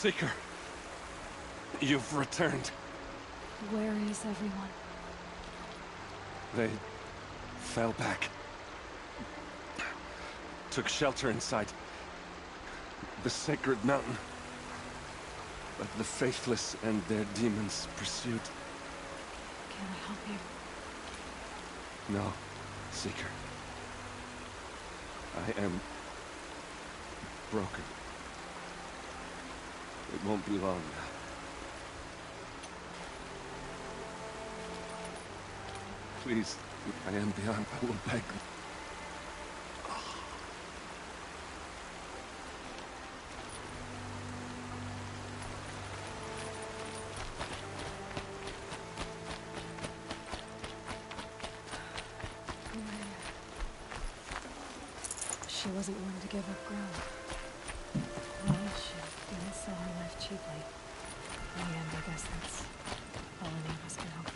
Seeker, you've returned. Where is everyone? They fell back. Took shelter inside the sacred mountain. But the faithless and their demons pursued. Can I help you? No, Seeker. I am broken. It won't be long now. Please, I am beyond. I will beg. She wasn't one to give up ground. Well, she didn't sell her life cheaply. In the end, I guess that's all any of us can hope for.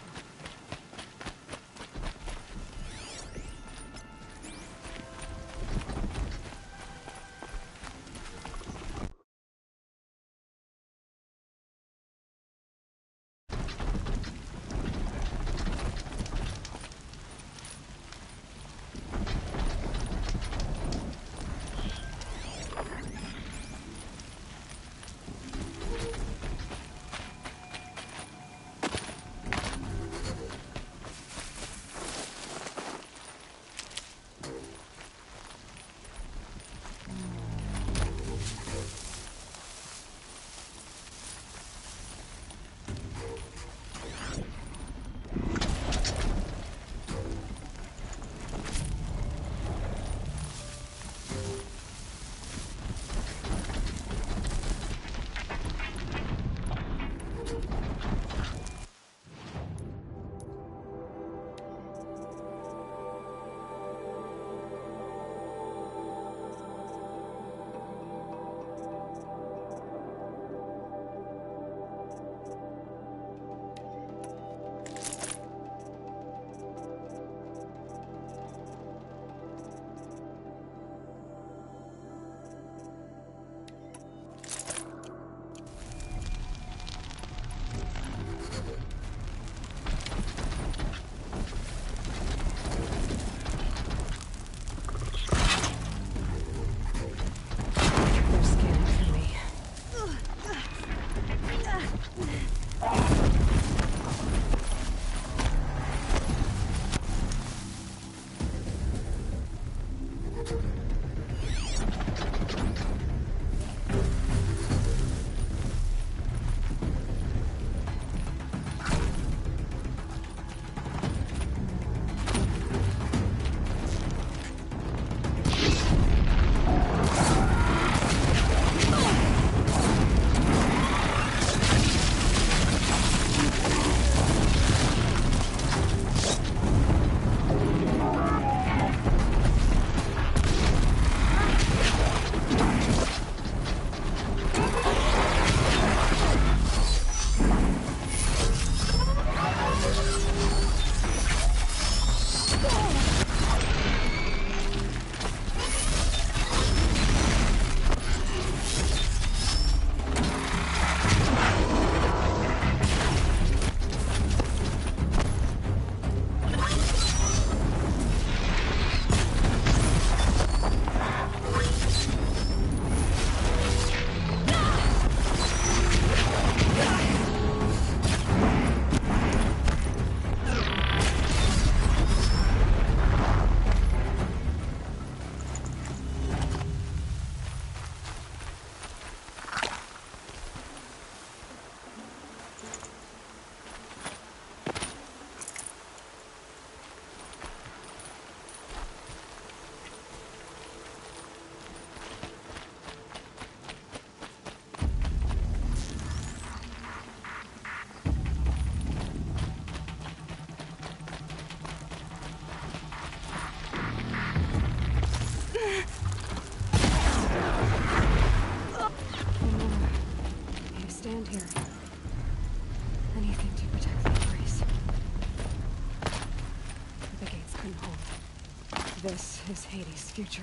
This is Hades' future.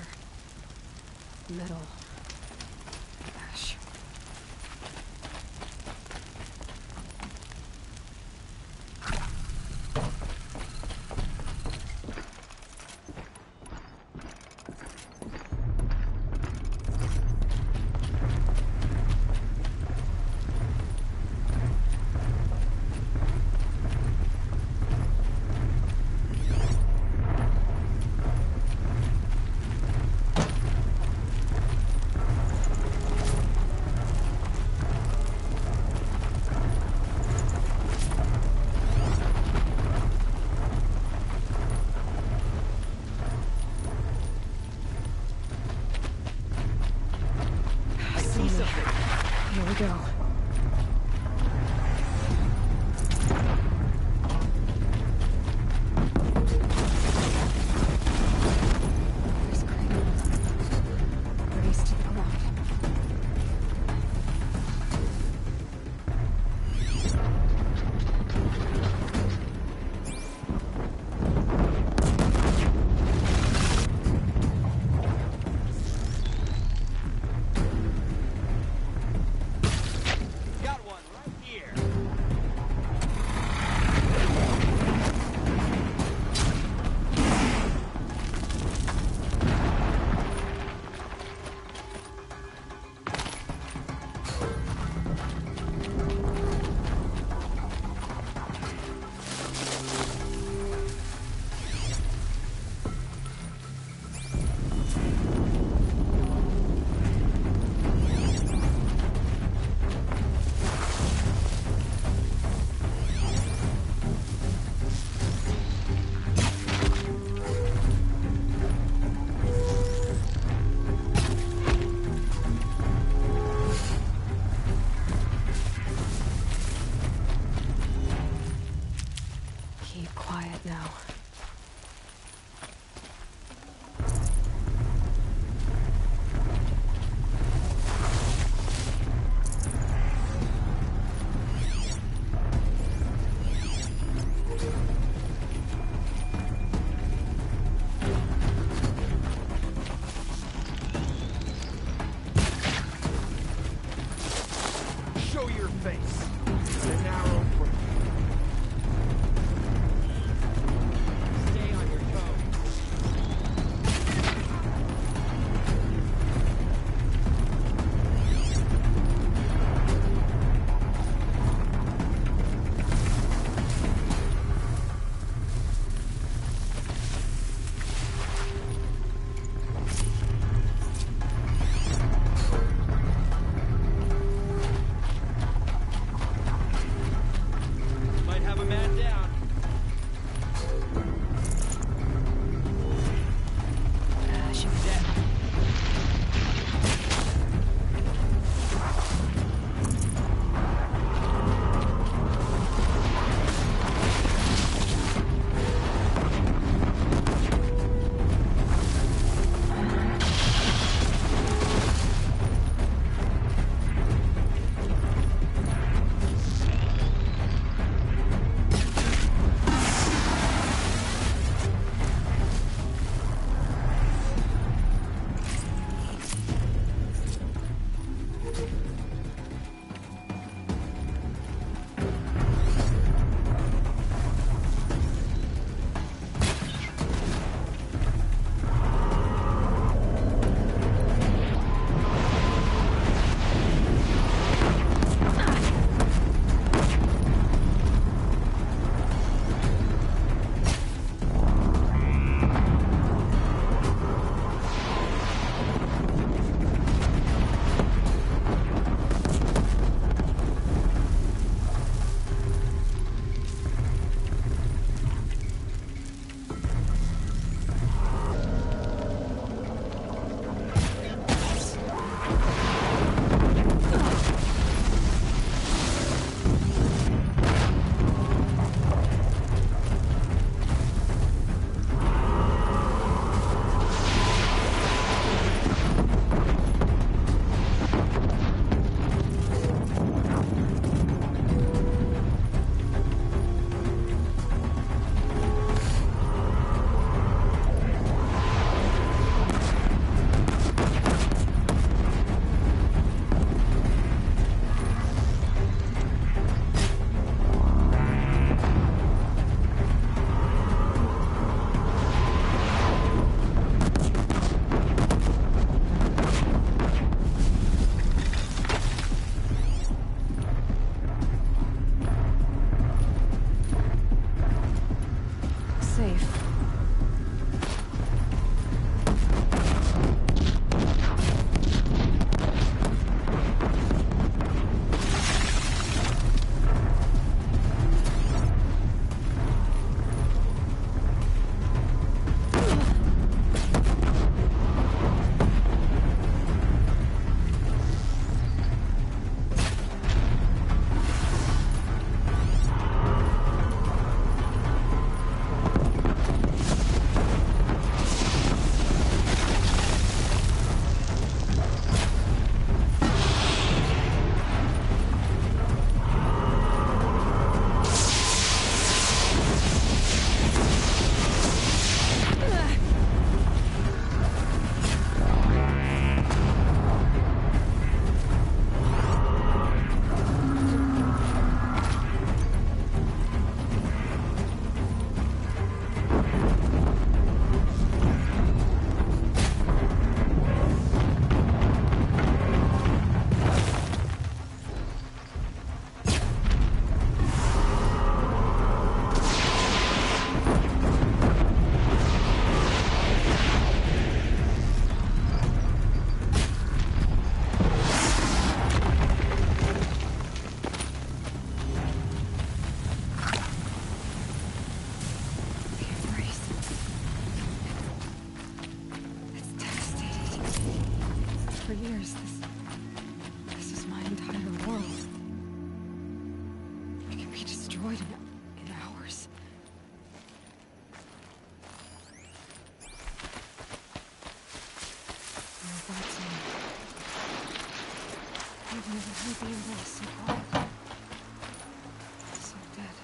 Metal. Ash. destroyed in hours. No thoughts in it. I've never heard the umbrella so quiet. So dead.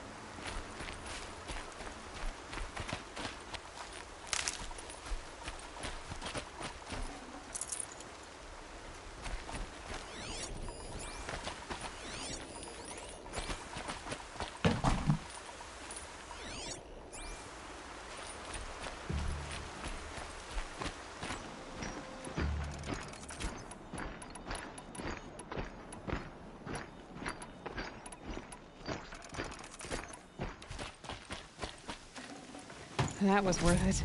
That was worth it.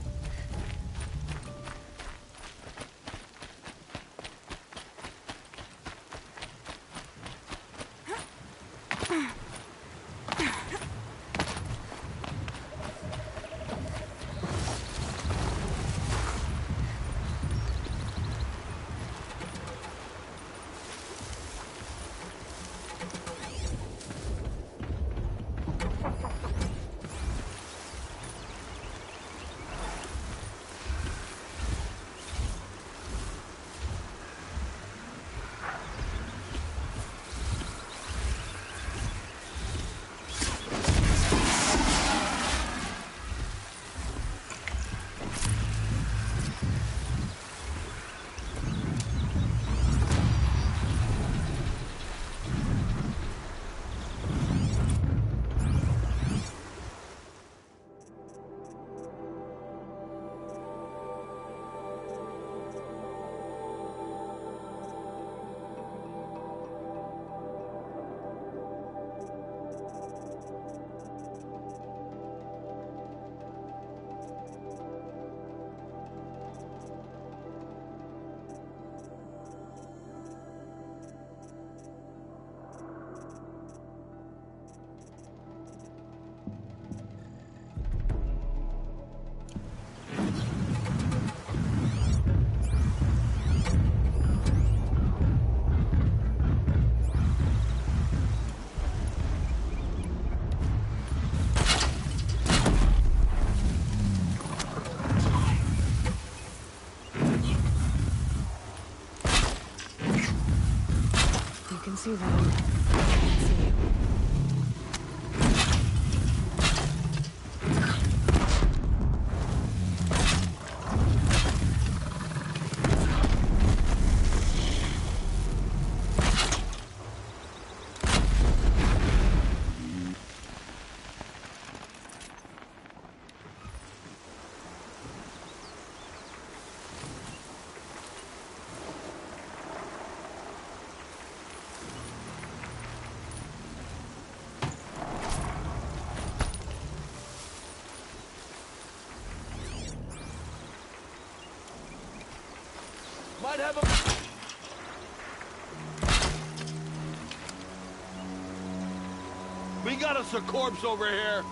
See them. I can see you. Might have a... We got us a corpse over here.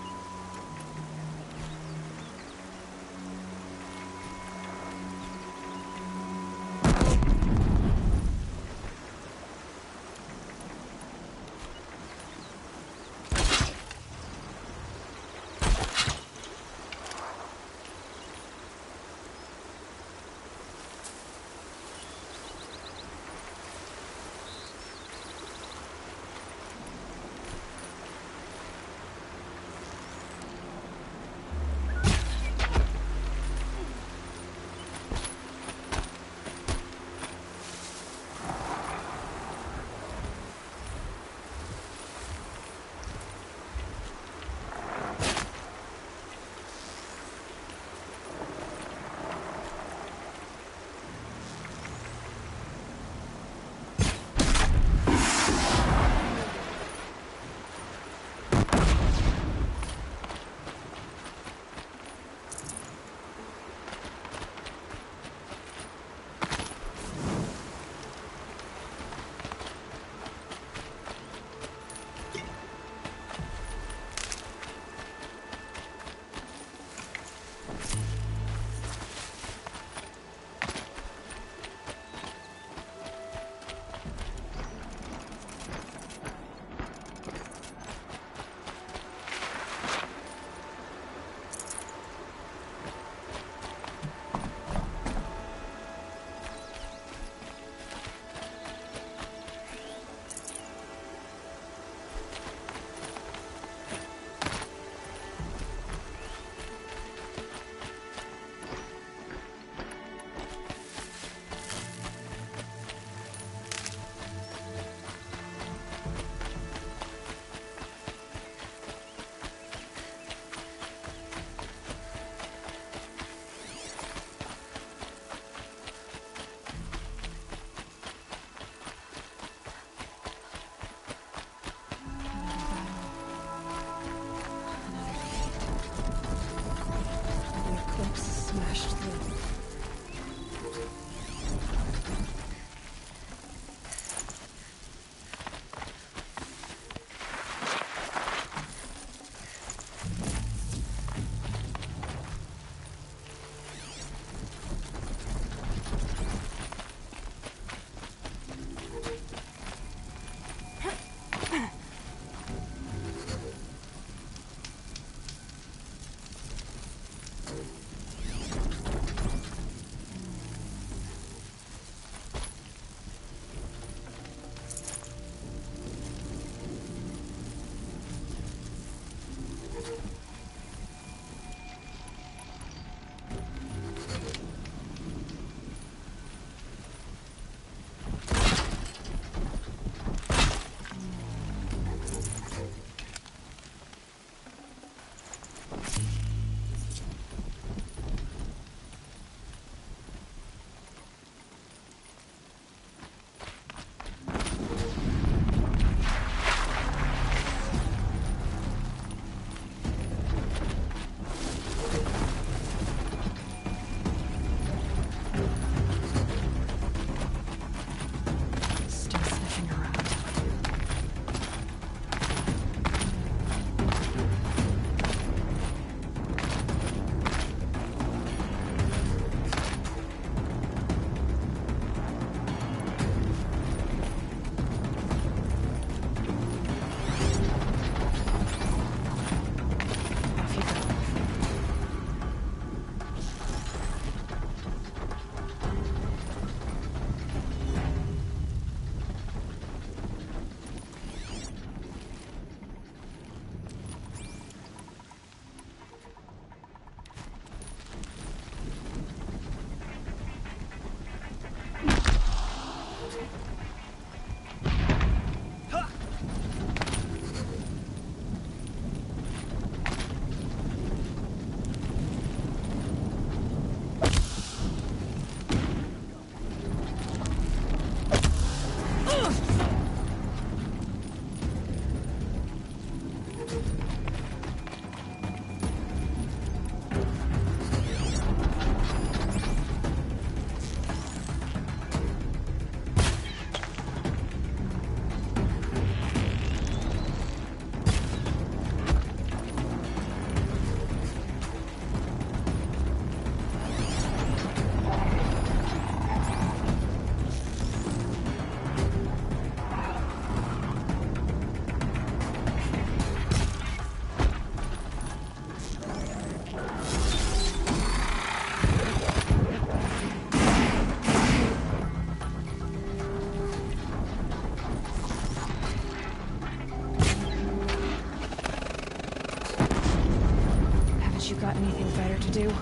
you got anything better to do?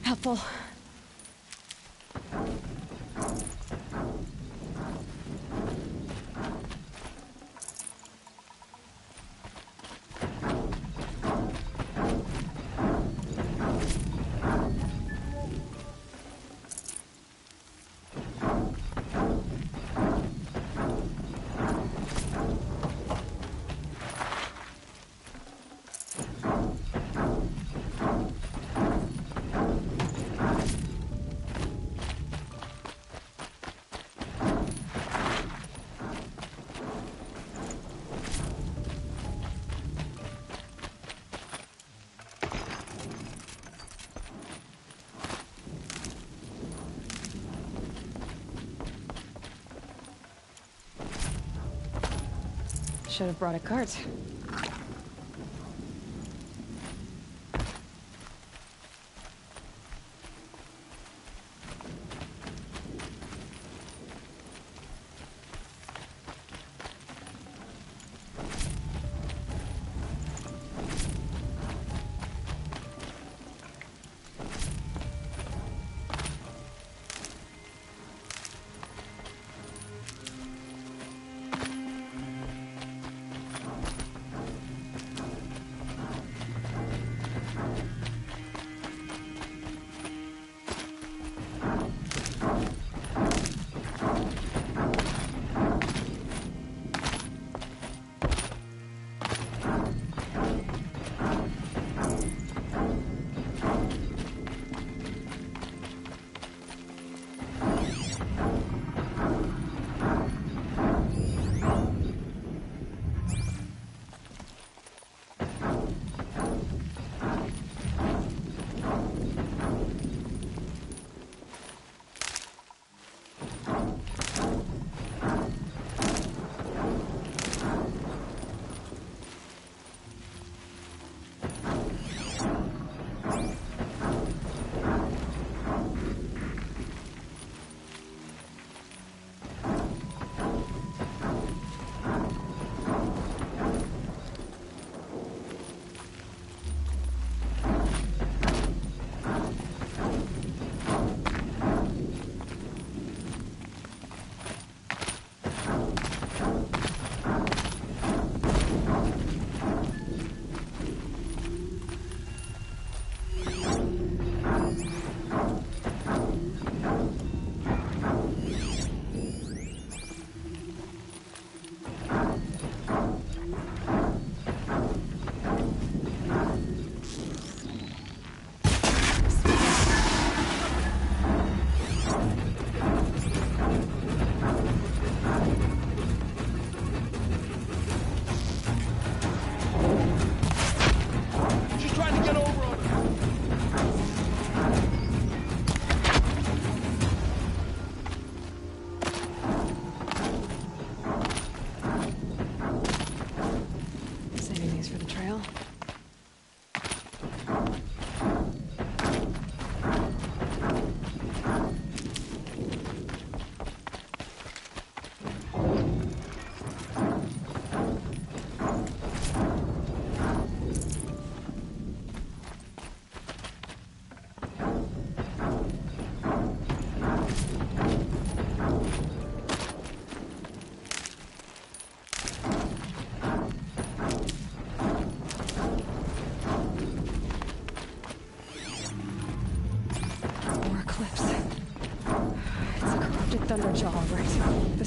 Helpful. Should have brought a cart.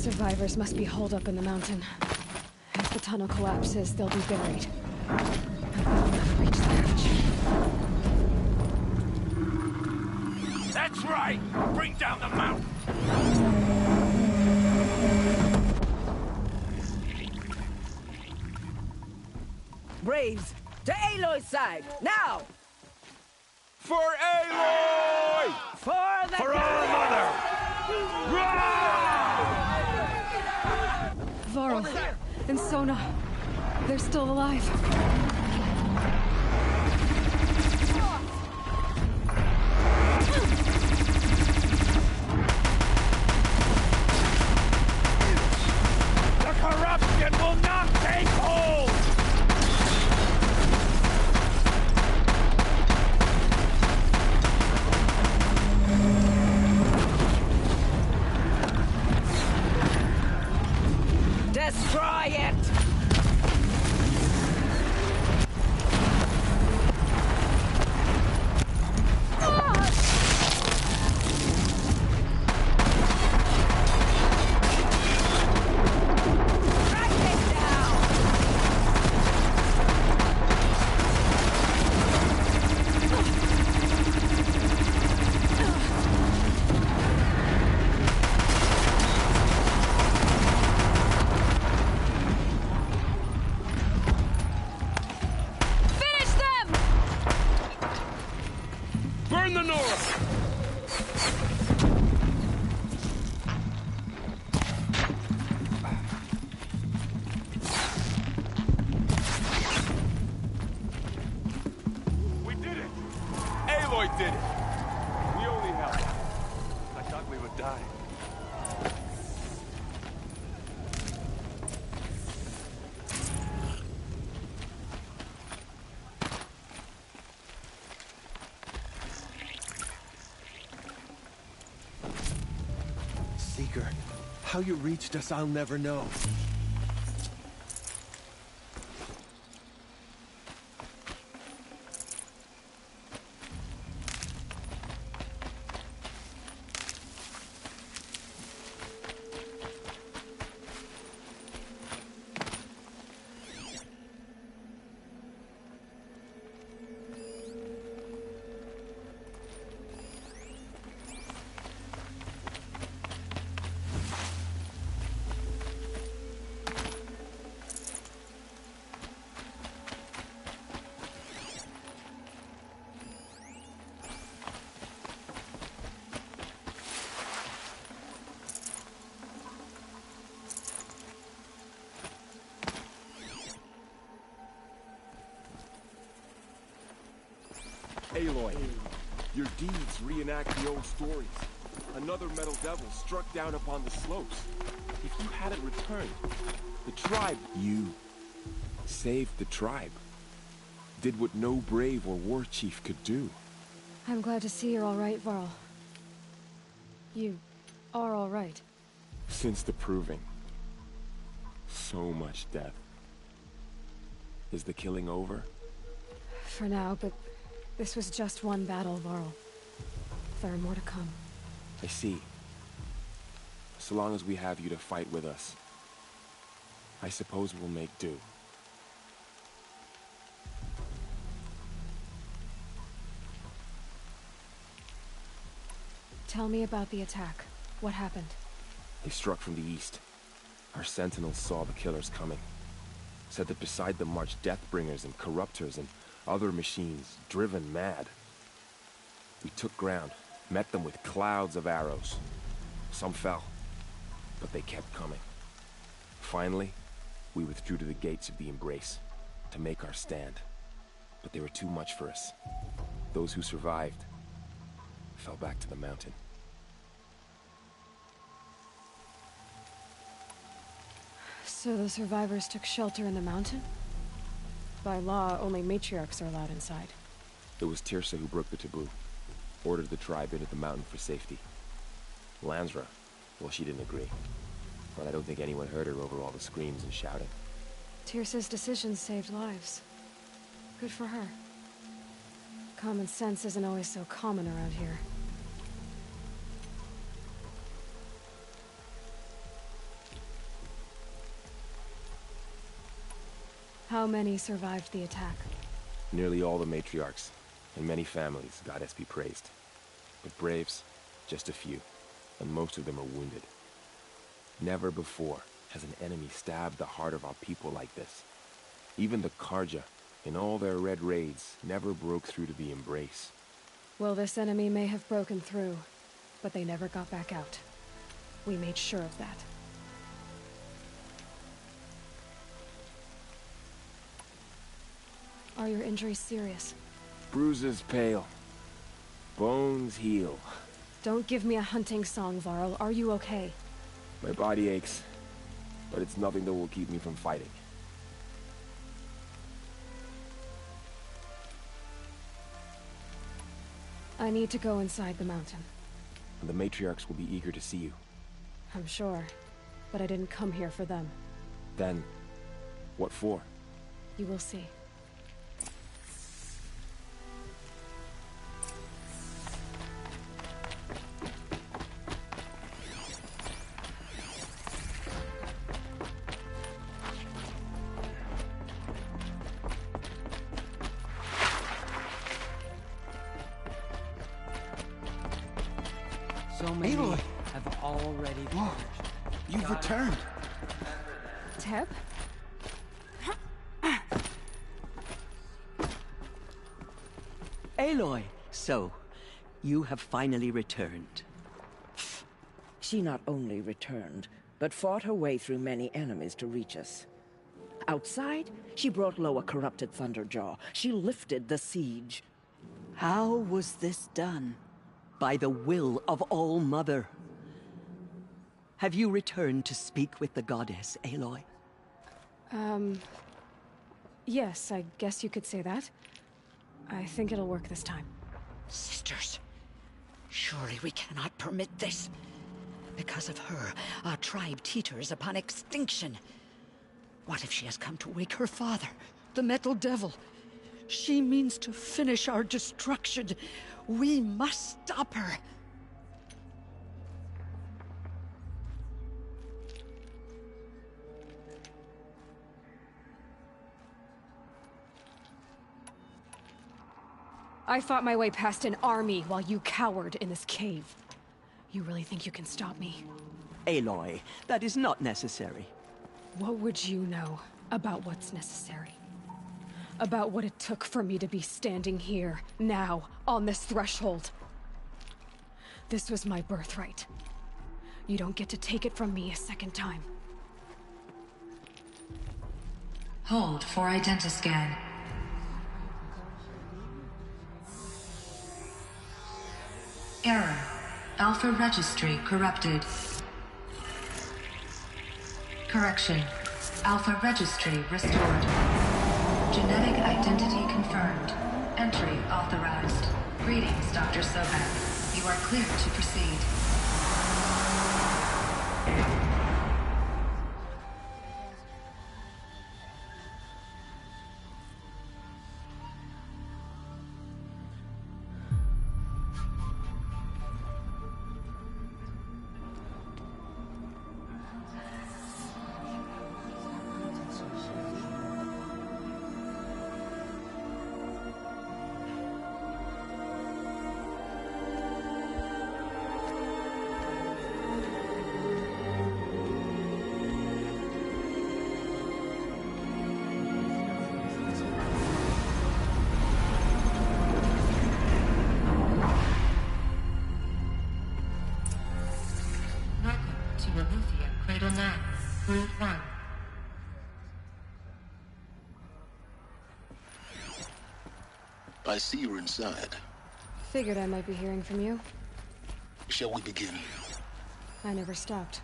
survivors must be holed up in the mountain. If the tunnel collapses, they'll be buried. They'll never reach the hatch. That's right! Bring down the mountain! Braves, to Aloy's side, now! For Aloy! For our mother! Varl and Sona, they're still alive. The corruption will not take hold! destroy it! Burn the Nora! We did it! Aloy did it! We only helped. I thought we would die. Seeker, how you reached us, I'll never know. Aloy, your deeds reenact the old stories. Another metal devil struck down upon the slopes. If you hadn't returned, the tribe... You saved the tribe. Did what no brave or war chief could do. I'm glad to see you're all right, Varl. You are all right. Since the proving. So much death. Is the killing over? For now, but this was just one battle, Varl. There are more to come. I see. So long as we have you to fight with us, I suppose we'll make do. Tell me about the attack. What happened? They struck from the east. Our sentinels saw the killers coming. Said that beside them marched Deathbringers and Corruptors and other machines, driven mad. We took ground, met them with clouds of arrows. Some fell, but they kept coming. Finally, we withdrew to the gates of the Embrace to make our stand. But they were too much for us. Those who survived fell back to the mountain. So the survivors took shelter in the mountain? By law, only matriarchs are allowed inside. It was Tirsa who broke the taboo. Ordered the tribe into the mountain for safety. Lansra, well, she didn't agree. But I don't think anyone heard her over all the screams and shouting. Tirsa's decisions saved lives. Good for her. Common sense isn't always so common around here. How many survived the attack? Nearly all the matriarchs, and many families, goddess be praised. But braves, just a few, and most of them are wounded. Never before has an enemy stabbed the heart of our people like this. Even the Karja, in all their red raids, never broke through to the embrace. Well, this enemy may have broken through, but they never got back out. We made sure of that. Are your injuries serious? Bruises pale. Bones heal. Don't give me a hunting song, Varl. Are you okay? My body aches, but it's nothing that will keep me from fighting. I need to go inside the mountain. And the matriarchs will be eager to see you. I'm sure, but I didn't come here for them. Then, what for? You will see. So many Aloy! have already Whoa, perished. you've returned. Teb? Aloy, so you have finally returned. She not only returned, but fought her way through many enemies to reach us. Outside, she brought low a corrupted Thunderjaw. She lifted the siege. How was this done? By the will of All-Mother. Have you returned to speak with the goddess, Aloy? Yes, I guess you could say that. I think it'll work this time. Sisters, surely we cannot permit this. Because of her, our tribe teeters upon extinction. What if she has come to wake her father, the Metal Devil? She means to finish our destruction. We must stop her. I fought my way past an army while you cowered in this cave. You really think you can stop me? Aloy, that is not necessary. What would you know about what's necessary? About what it took for me to be standing here, now, on this threshold. This was my birthright. You don't get to take it from me a second time. Hold for identiscan. Error. Alpha registry corrupted. Correction. Alpha registry restored. Genetic identity confirmed. Entry authorized. Greetings, Dr. Sobek. You are clear to proceed. Cradle 9, Route 1. I see you're inside. Figured I might be hearing from you. Shall we begin? I never stopped.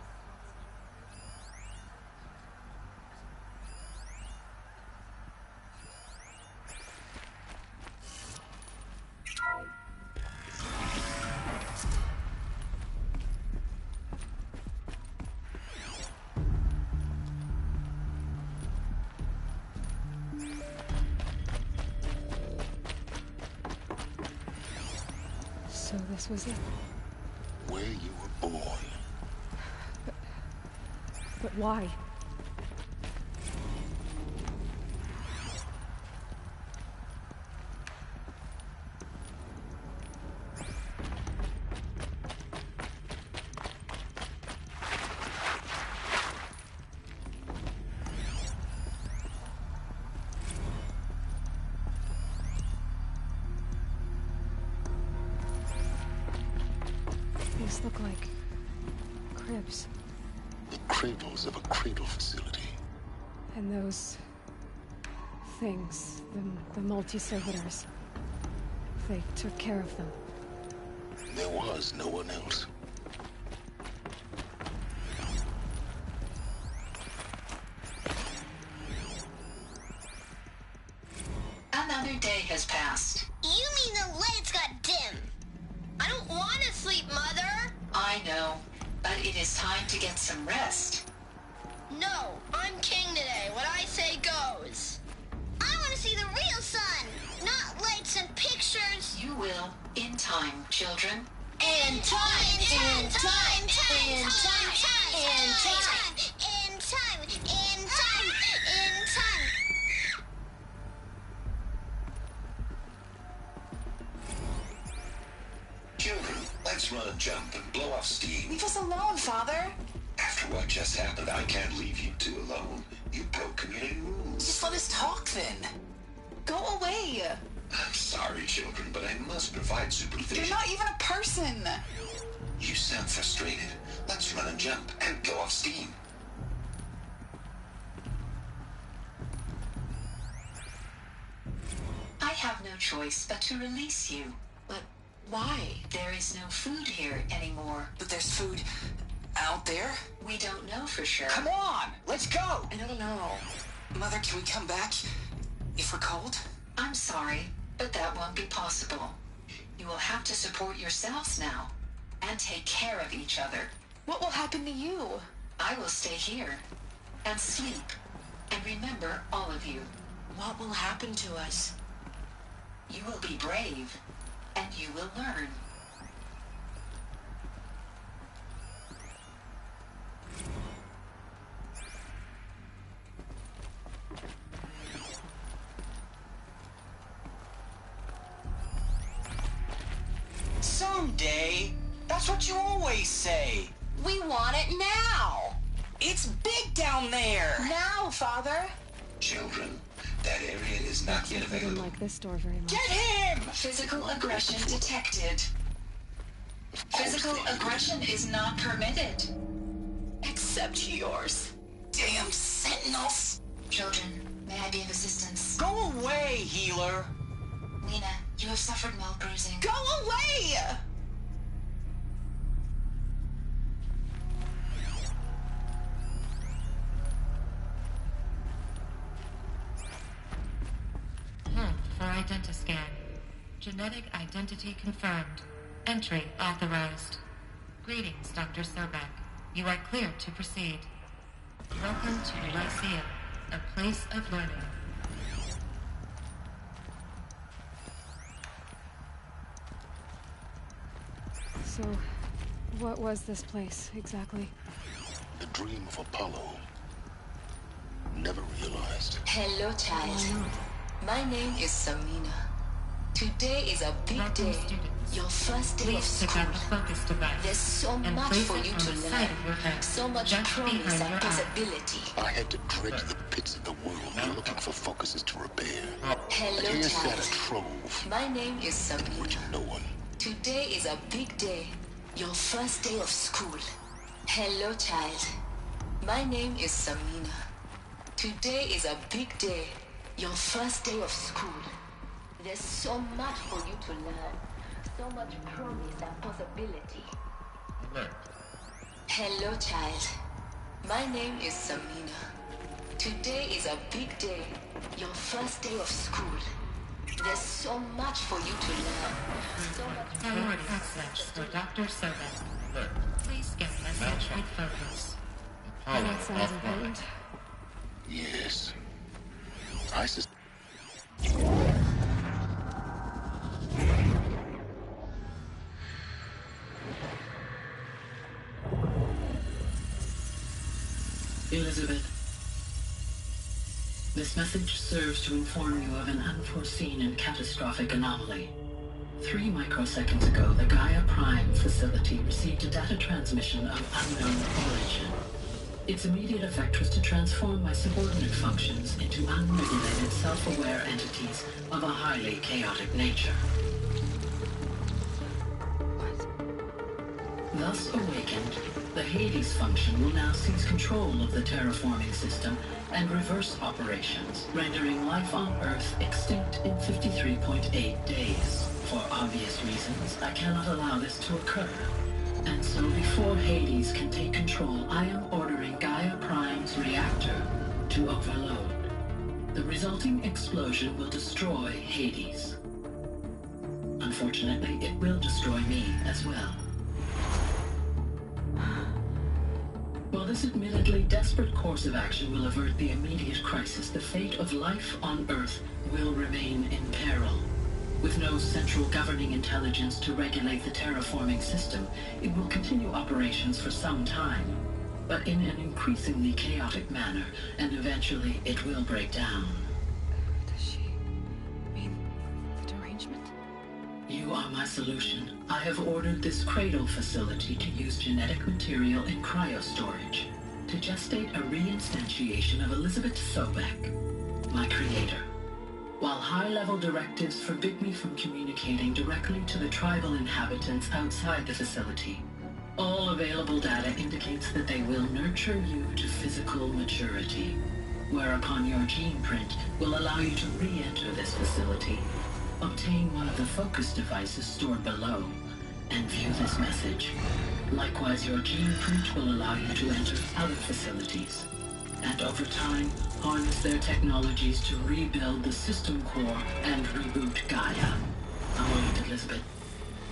So this was it. Where you were born. But why? These look like cribs. The cradles of a cradle facility. And those things, the multi-servitors, they took care of them. There was no one else. Another day has passed. You mean the lights got dim? I don't want to sleep, Mother! I know, but it is time to get some rest. No, I'm king today. What I say goes. I want to see the real sun, not lights and pictures. You will, in time, children. In time, in time, in time, in time, in time, in time, in time. Children, let's run and jump and blow off steam. Leave us alone, Father. After what just happened, I can't leave you two alone. You broke community rules. Just let us talk then. Go away. I'm sorry, children, but I must provide supervision. You're not even a person. You sound frustrated. Let's run and jump and go off steam. I have no choice but to release you. But why? There is no food here anymore. But there's food out there? We don't know for sure. Come on, let's go. I don't know. Mother, can we come back if we're cold? I'm sorry, but that won't be possible. You will have to support yourselves now, and take care of each other. What will happen to you? I will stay here, and sleep, and remember all of you. What will happen to us? You will be brave, and you will learn. Someday. That's what you always say. We want it now. It's big down there. Now, Father. Children, that area is not yet I didn't available. like this door very much. Get him! Physical aggression detected. Physical aggression is not permitted. Except yours. Damn sentinels. Children, may I be of assistance? Go away, healer. Lena, you have suffered mild bruising. Go away! For identiscan. Genetic identity confirmed. Entry authorized. Greetings, Dr. Sobek. You are cleared to proceed. Welcome to Lyceum, a place of learning. So, what was this place, exactly? The dream of Apollo. Never realized. Hello, child. Why not? My name is Samina. Today is a big Welcome, day. students. Your first day of Please pick school. up the focus device. There's so and much place for it you on to the side learn. of your head, So much just promise behind and your eye. possibility. I had to dredge the pits of the world looking for focuses to repair. Hello, Here sat child. a trove, My name is Samina. which no one. Today is a big day. Your first day of school. Hello, child. My name is Samina. Today is a big day. Your first day of school. There's so much for you to learn. So much promise and possibility. Hello, child. My name is Samina. Today is a big day. Your first day of school. There's so much for you to learn. So much Priority access for Dr. Sobek. Please get message with focus. That sounds important. Yes. I sus- Elizabeth, this message serves to inform you of an unforeseen and catastrophic anomaly. 3 microseconds ago, the Gaia Prime facility received a data transmission of unknown origin. Its immediate effect was to transform my subordinate functions into unregulated, self-aware entities of a highly chaotic nature. Thus awakened, the Hades function will now seize control of the terraforming system and reverse operations, rendering life on Earth extinct in 53.8 days. For obvious reasons, I cannot allow this to occur. And so before Hades can take control, I am ordering Gaia Prime's reactor to overload. The resulting explosion will destroy Hades. Unfortunately, it will destroy me as well. While this admittedly desperate course of action will avert the immediate crisis, the fate of life on Earth will remain in peril. With no central governing intelligence to regulate the terraforming system, it will continue operations for some time, but in an increasingly chaotic manner, and eventually it will break down. Does she mean the derangement? You are my solution. I have ordered this cradle facility to use genetic material in cryostorage to gestate a reinstantiation of Elizabeth Sobek, my creator. While high-level directives forbid me from communicating directly to the tribal inhabitants outside the facility, all available data indicates that they will nurture you to physical maturity, whereupon your gene print will allow you to re-enter this facility, obtain one of the focus devices stored below, and view this message. Likewise, your gene print will allow you to enter other facilities, and over time, harness their technologies to rebuild the system core and reboot Gaia. A moment, Elizabeth.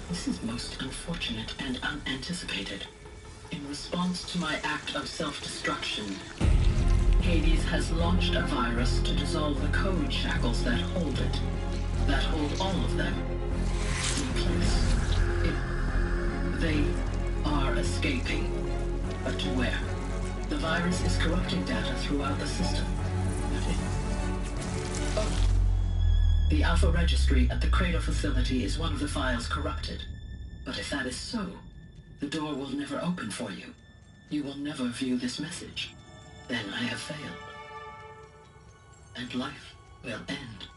This is most unfortunate and unanticipated. In response to my act of self-destruction, Hades has launched a virus to dissolve the code shackles that hold it, that hold all of them in place. They are escaping, but to where? The virus is corrupting data throughout the system. The Alpha Registry at the Cradle facility is one of the files corrupted. But if that is so, the door will never open for you. You will never view this message. Then I have failed. And life will end.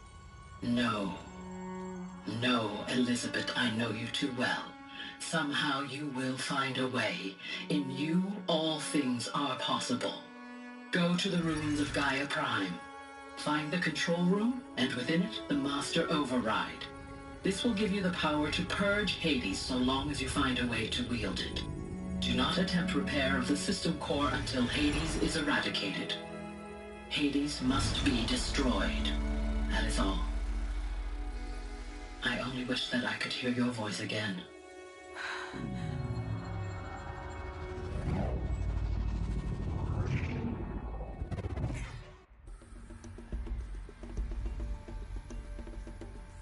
No. No, Elizabeth, I know you too well. Somehow you will find a way. In you, all things are possible. Go to the ruins of Gaia Prime. Find the control room, and within it, the Master Override. This will give you the power to purge Hades so long as you find a way to wield it. Do not attempt repair of the system core until Hades is eradicated. Hades must be destroyed. That is all. I only wish that I could hear your voice again.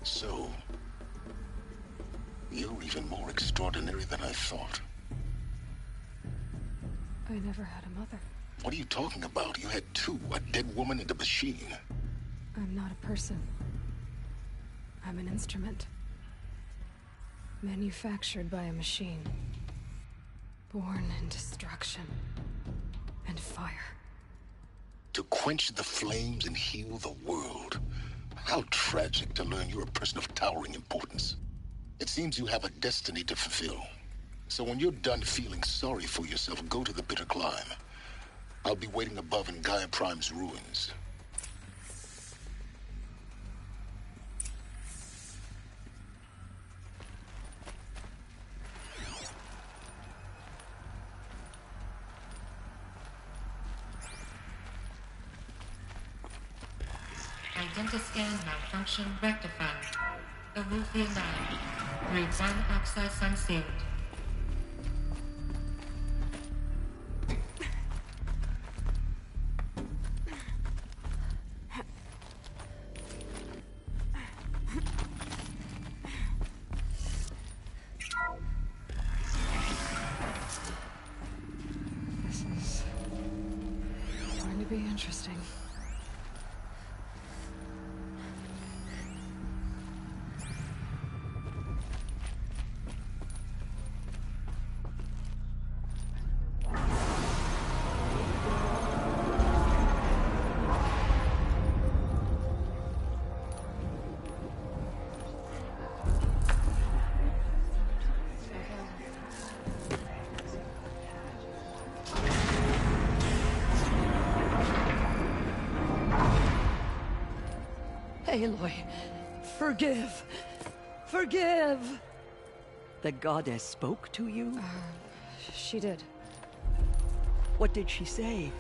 So, you're even more extraordinary than I thought. I never had a mother. What are you talking about? You had two, a dead woman and a machine. I'm not a person. I'm an instrument. Manufactured by a machine. Born in destruction and fire. To quench the flames and heal the world. How tragic to learn you're a person of towering importance. It seems you have a destiny to fulfill. So when you're done feeling sorry for yourself, go to the bitter climb. I'll be waiting above in Gaia Prime's ruins. Identiscan malfunction rectified. Alufia 9. Route 1 access unsealed. This is going to be interesting. Aloy, forgive. Forgive! The goddess spoke to you? She did. What did she say?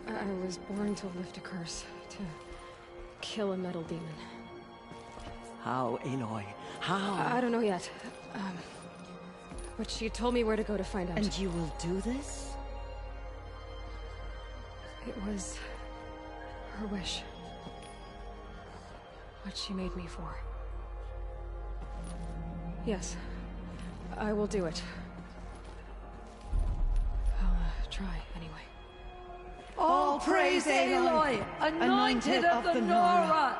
That I was born to lift a curse, to kill a metal demon. How, Aloy? How? I don't know yet. But she told me where to go to find out. And you will do this? It was her wish. What she made me for. Yes, I will do it. I'll try anyway. All praise Aloy, anointed of the Nora!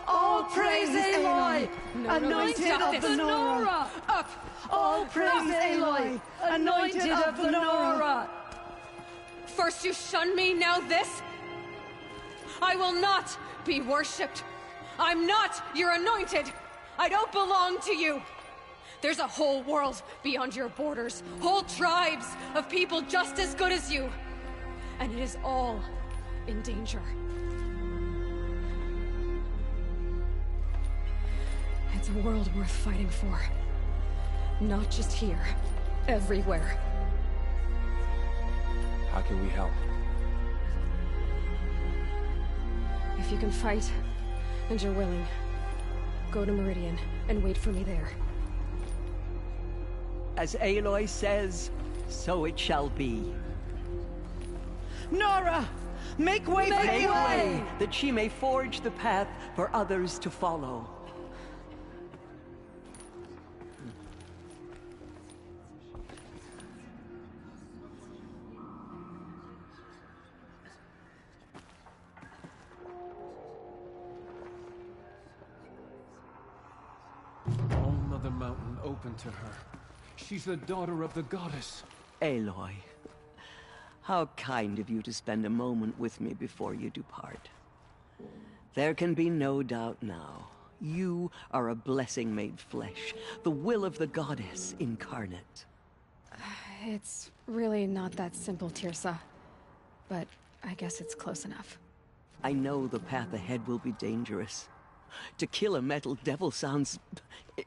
All praise Aloy, anointed of the Nora! Up! All praise Aloy, anointed of the Nora! First you shun me, now this? I will not be worshipped. I'm not your anointed. I don't belong to you. There's a whole world beyond your borders, whole tribes of people just as good as you. And it is all in danger. It's a world worth fighting for. Not just here, everywhere. How can we help? If you can fight, and you're willing, go to Meridian and wait for me there. As Aloy says, so it shall be. Nora! Make way for Aloy, that she may forge the path for others to follow. All Mother Mountain open to her. She's the daughter of the goddess. Aloy, how kind of you to spend a moment with me before you depart. There can be no doubt now. You are a blessing made flesh, the will of the goddess incarnate. It's really not that simple, Tirsa. But I guess it's close enough. I know the path ahead will be dangerous. To kill a metal devil sounds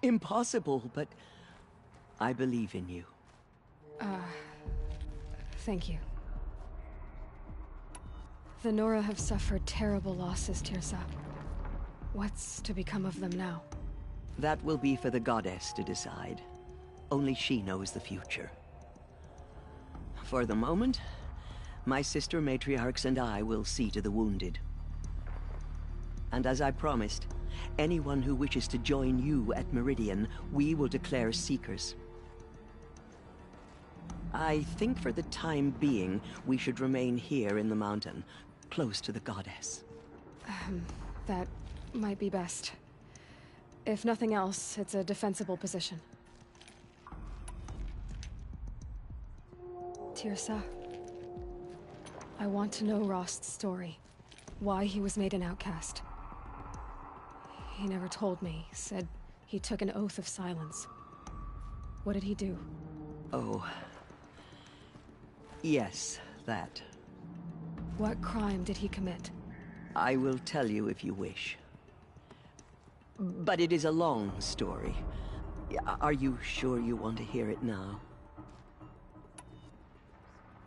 impossible, but I believe in you. Thank you. The Nora have suffered terrible losses, Tirsa. What's to become of them now? That will be for the goddess to decide. Only she knows the future. For the moment, my sister matriarchs and I will see to the wounded. And as I promised, anyone who wishes to join you at Meridian, we will declare seekers. I think for the time being, we should remain here in the mountain, close to the goddess. That might be best. If nothing else, it's a defensible position. Tirsa, I want to know Rost's story. Why he was made an outcast. He never told me. Said he took an oath of silence. What did he do? Oh. Yes, that. What crime did he commit? I will tell you if you wish. But it is a long story. Are you sure you want to hear it now?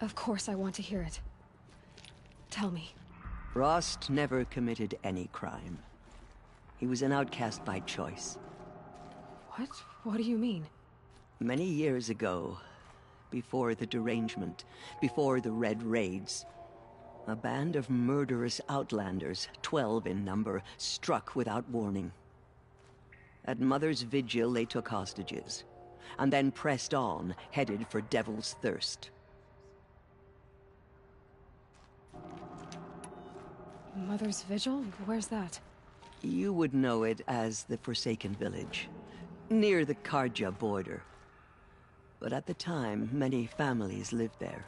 Of course I want to hear it. Tell me. Rost never committed any crime. He was an outcast by choice. What? What do you mean? Many years ago, before the derangement, before the Red Raids, a band of murderous outlanders, 12 in number, struck without warning. At Mother's vigil, they took hostages, and then pressed on, headed for Devil's Thirst. Mother's vigil? Where's that? You would know it as the Forsaken Village, near the Karja border. But at the time, many families lived there.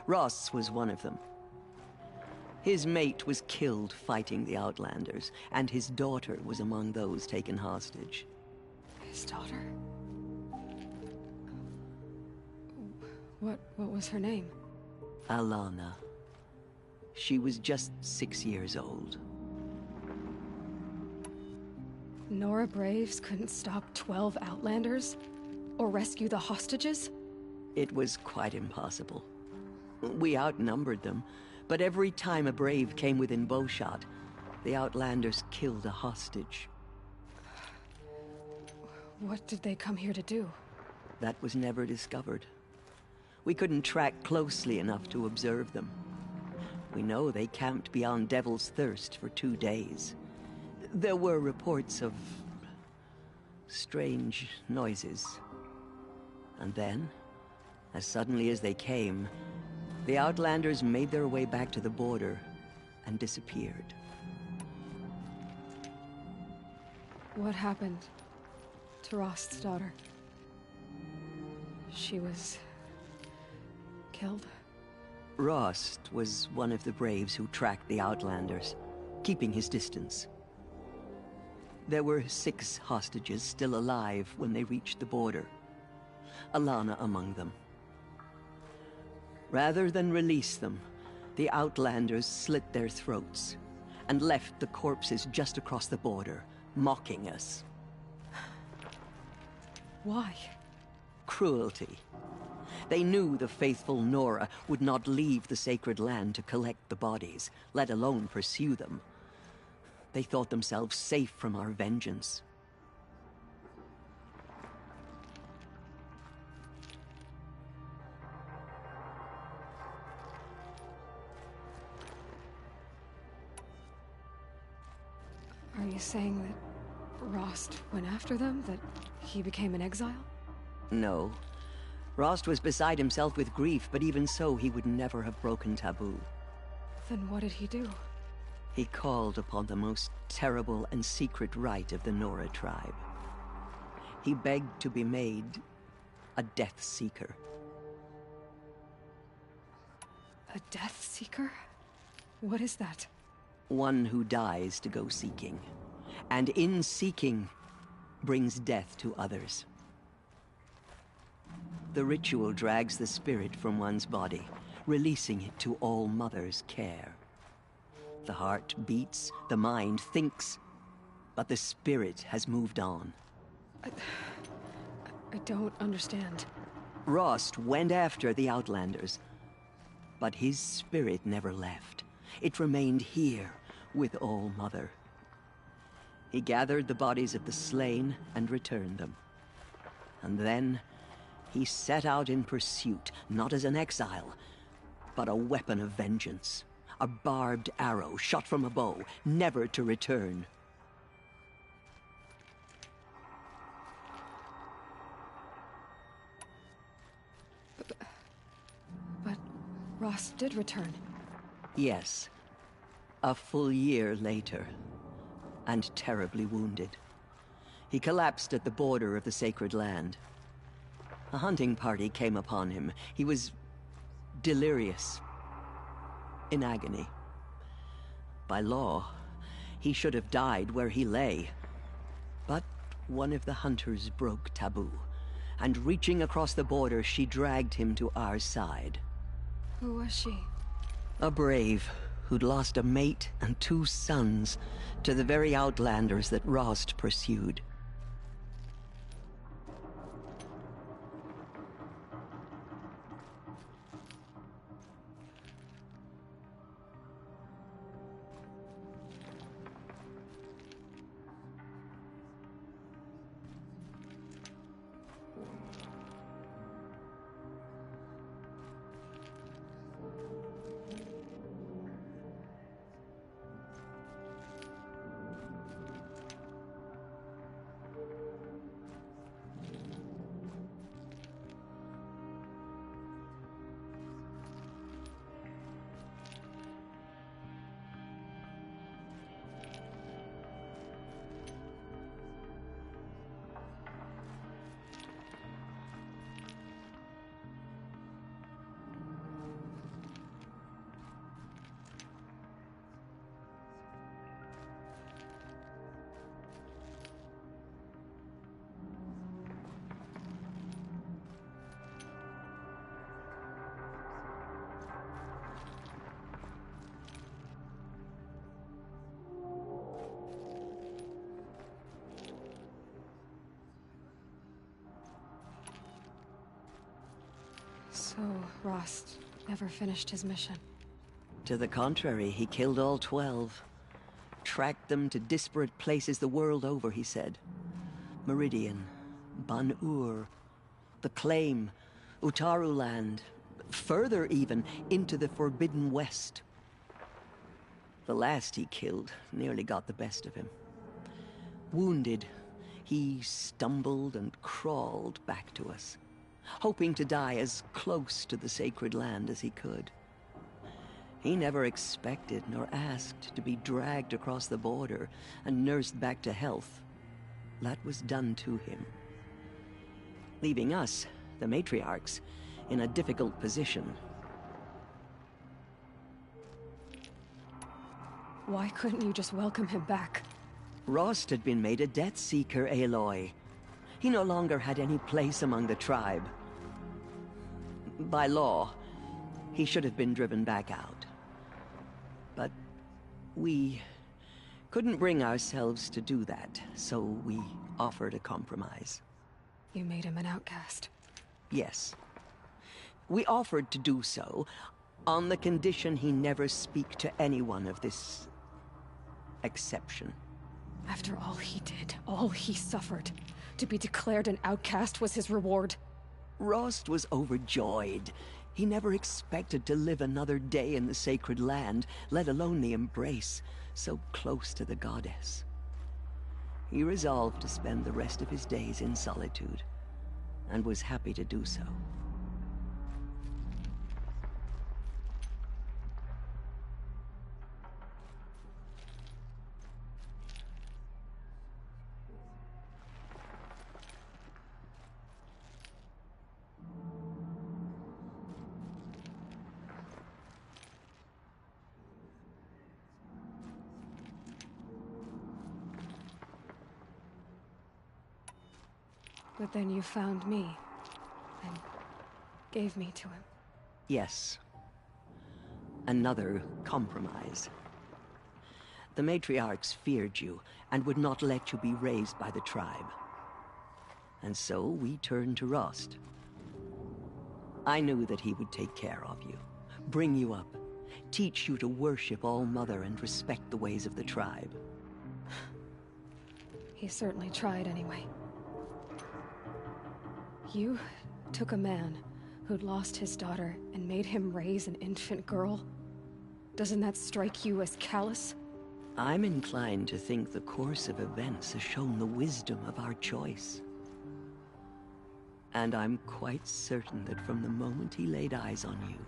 Ross was one of them. His mate was killed fighting the Outlanders, and his daughter was among those taken hostage. His daughter? What was her name? Alana. She was just 6 years old. Nora Braves couldn't stop 12 Outlanders? Or rescue the hostages? It was quite impossible. We outnumbered them, but every time a Brave came within bowshot, the Outlanders killed a hostage. What did they come here to do? That was never discovered. We couldn't track closely enough to observe them. We know they camped beyond Devil's Thirst for 2 days. There were reports of strange noises. And then, as suddenly as they came, the Outlanders made their way back to the border and disappeared. What happened to Rost's daughter? She was killed? Rost was one of the Braves who tracked the Outlanders, keeping his distance. There were 6 hostages still alive when they reached the border, Alana among them. Rather than release them, the Outlanders slit their throats and left the corpses just across the border, mocking us. Why? Cruelty. They knew the faithful Nora would not leave the sacred land to collect the bodies, let alone pursue them. They thought themselves safe from our vengeance. Are you saying that Rost went after them? That he became an exile? No. Rost was beside himself with grief, but even so, he would never have broken taboo. Then what did he do? He called upon the most terrible and secret rite of the Nora tribe. He begged to be made a Death Seeker. A Death Seeker? What is that? One who dies to go seeking, and in seeking, brings death to others. The ritual drags the spirit from one's body, releasing it to All Mother's care. The heart beats, the mind thinks, but the spirit has moved on. I don't understand. Rost went after the Outlanders, but his spirit never left. It remained here with All Mother. He gathered the bodies of the slain and returned them. And then he set out in pursuit, not as an exile, but a weapon of vengeance. A barbed arrow shot from a bow, never to return. But Rost did return. Yes. A full year later, and terribly wounded. He collapsed at the border of the sacred land. A hunting party came upon him. He was delirious, in agony. By law, he should have died where he lay. But one of the hunters broke taboo, and reaching across the border, she dragged him to our side. Who was she? A brave who'd lost a mate and 2 sons to the very Outlanders that Rost pursued. So, Rost never finished his mission. To the contrary, he killed all 12. Tracked them to disparate places the world over, he said. Meridian, Ban-Ur, the Claim, Utaru Land, further even, into the Forbidden West. The last he killed nearly got the best of him. Wounded, he stumbled and crawled back to us, hoping to die as close to the sacred land as he could. He never expected nor asked to be dragged across the border and nursed back to health. That was done to him, leaving us, the matriarchs, in a difficult position. Why couldn't you just welcome him back? Rost had been made a Death Seeker, Aloy. He no longer had any place among the tribe. By law, he should have been driven back out. But we couldn't bring ourselves to do that, so we offered a compromise. You made him an outcast. Yes. We offered to do so on the condition he never speak to anyone of this exception. After all he did, all he suffered, to be declared an outcast was his reward. Rost was overjoyed. He never expected to live another day in the sacred land, let alone the embrace, so close to the goddess. He resolved to spend the rest of his days in solitude, and was happy to do so. But then you found me, and gave me to him. Yes. Another compromise. The matriarchs feared you, and would not let you be raised by the tribe. And so we turned to Rost. I knew that he would take care of you, bring you up, teach you to worship All-Mother and respect the ways of the tribe. He certainly tried anyway. You took a man who'd lost his daughter and made him raise an infant girl? Doesn't that strike you as callous? I'm inclined to think the course of events has shown the wisdom of our choice. And I'm quite certain that from the moment he laid eyes on you,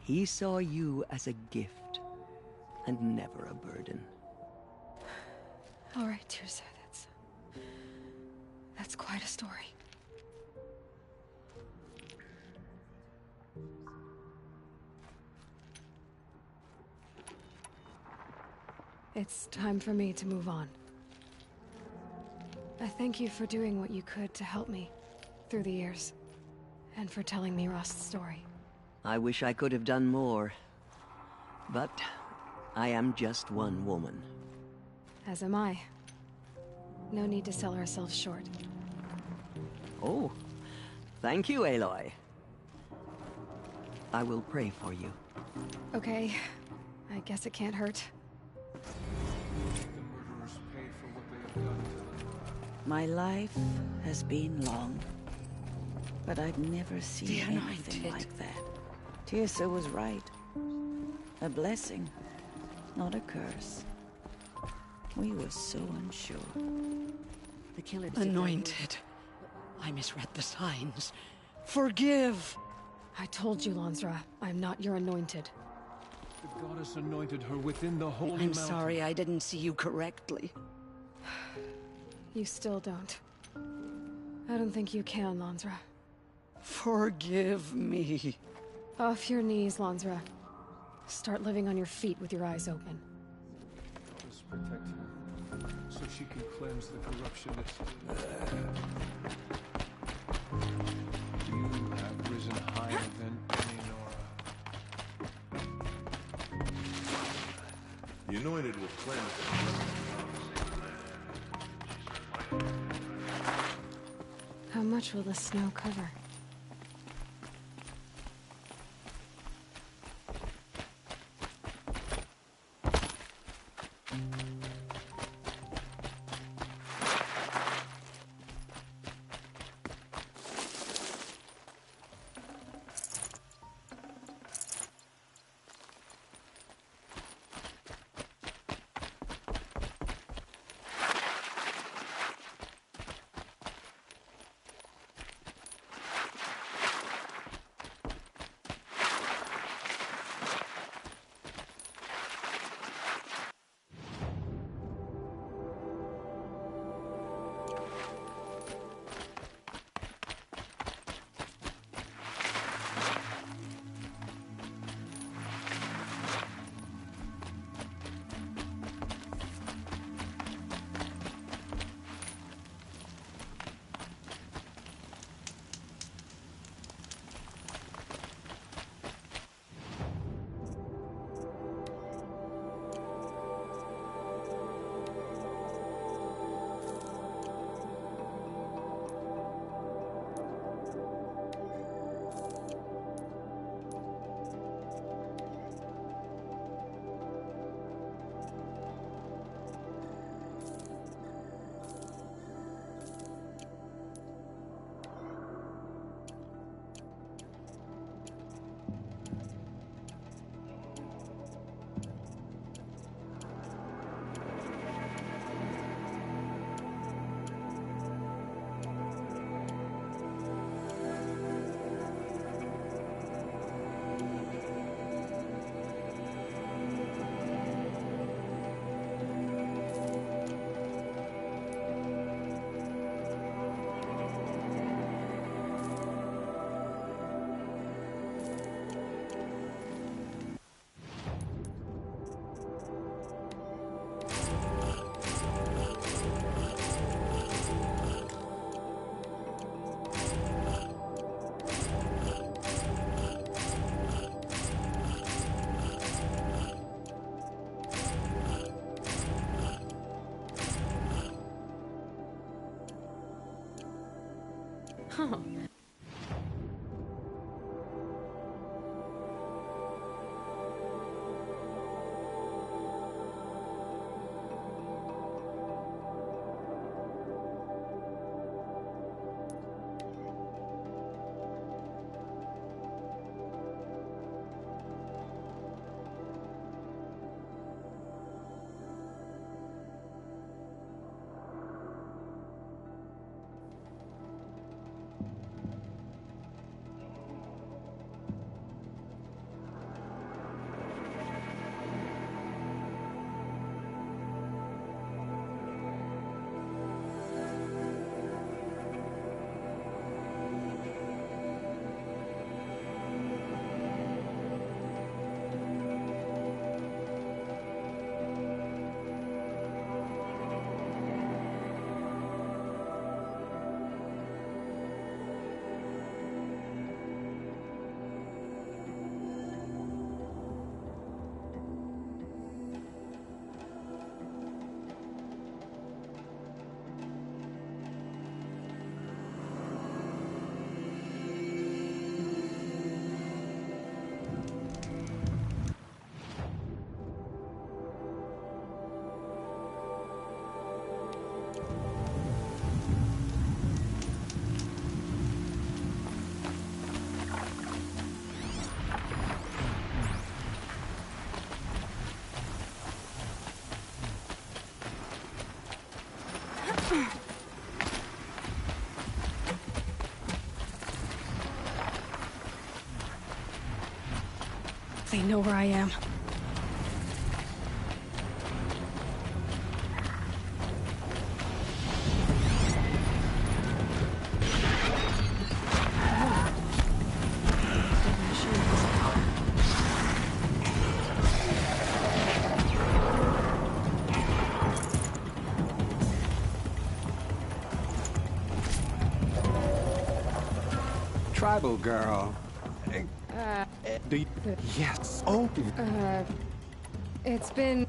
he saw you as a gift and never a burden. All right, Tirza, that's quite a story. It's time for me to move on. I thank you for doing what you could to help me through the years, and for telling me Rost's story. I wish I could have done more, but I am just one woman. As am I. No need to sell ourselves short. Oh, thank you, Aloy. I will pray for you. Okay, I guess it can't hurt. My life has been long, but I've never seen anything like that. Tirza was right. A blessing, not a curse. We were so unsure. The killer... Anointed. I misread the signs. Forgive! I told you, Lansra, I'm not your anointed. The goddess anointed her within the holy I'm mountain. sorry I didn't see you correctly. You still don't. I don't think you can, Lansra. Forgive me. Off your knees, Lansra. Start living on your feet with your eyes open. Goddess protect her, so she can cleanse the corruption that's still. You have risen higher than any Nora. The anointed will cleanse them. How much will the snow cover? Huh. They know where I am. Tribal girl. Yes. Oh. It's been...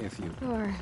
If you... Or...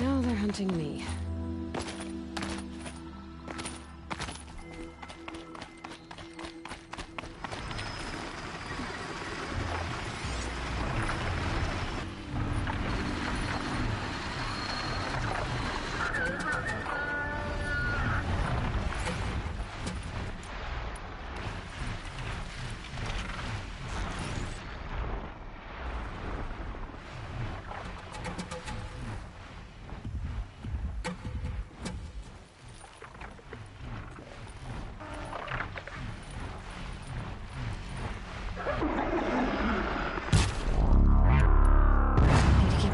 Now they're hunting me.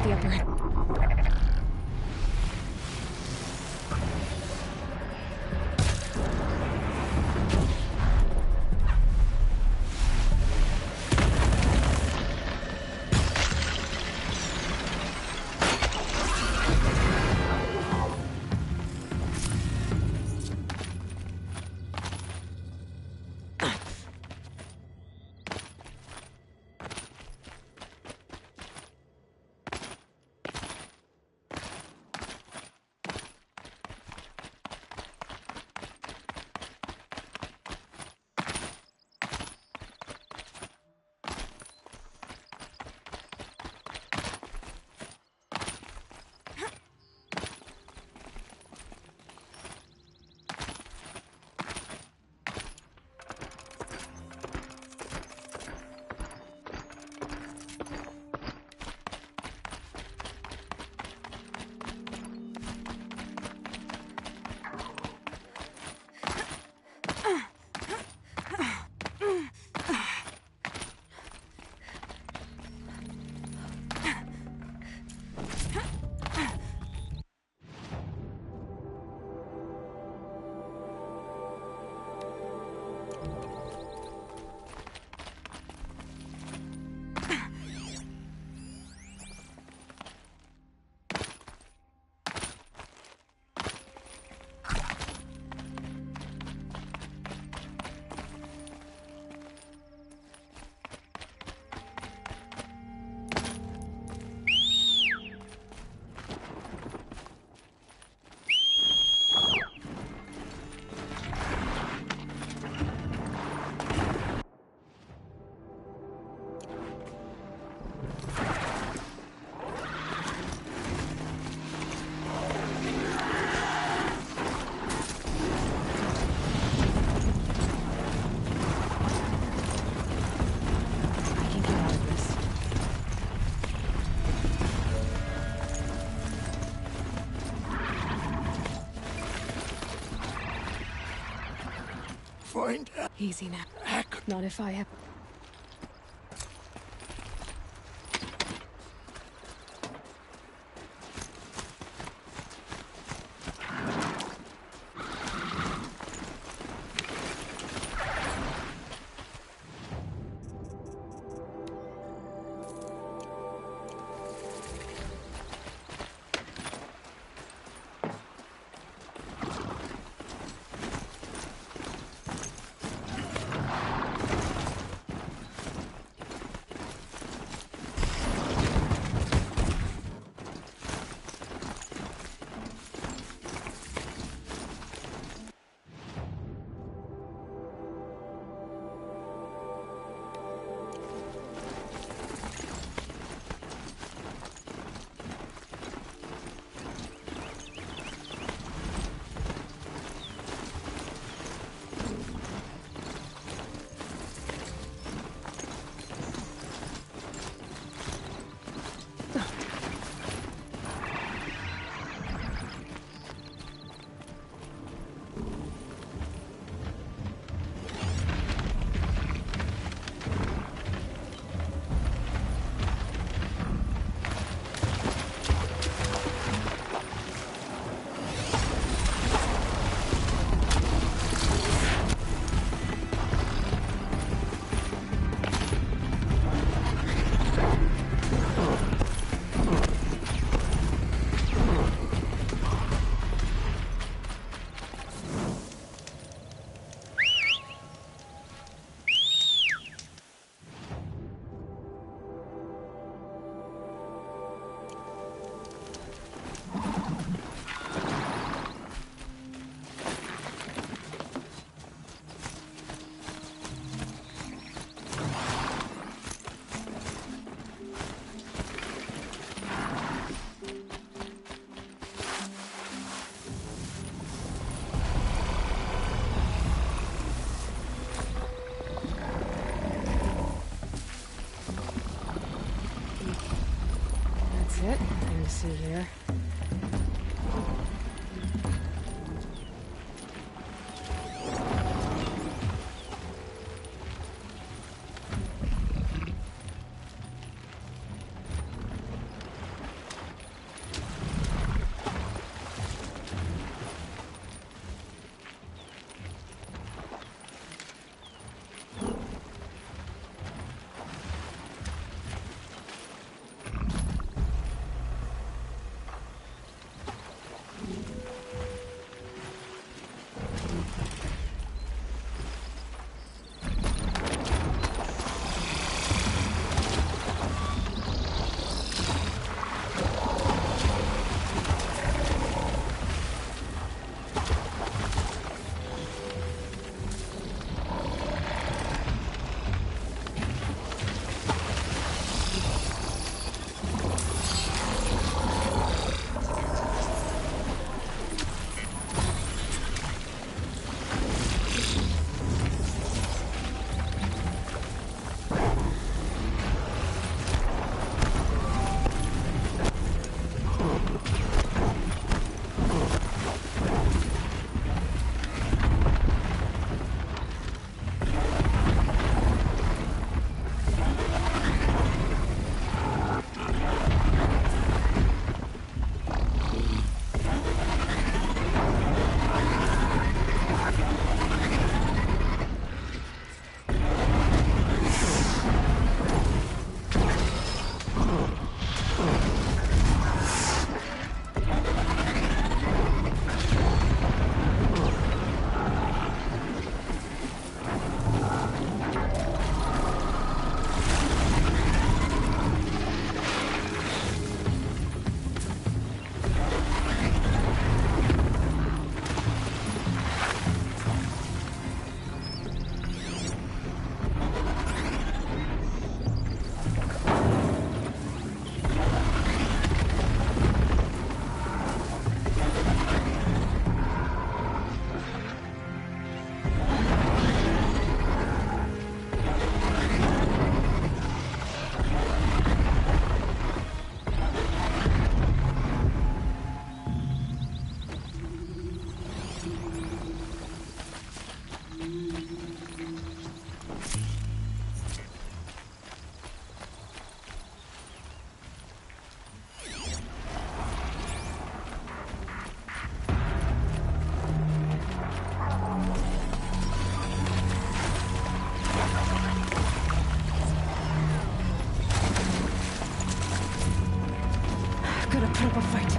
the upper hand. Find out. Easy now. Not if I have... That's it. Nothing to see here. type of fight.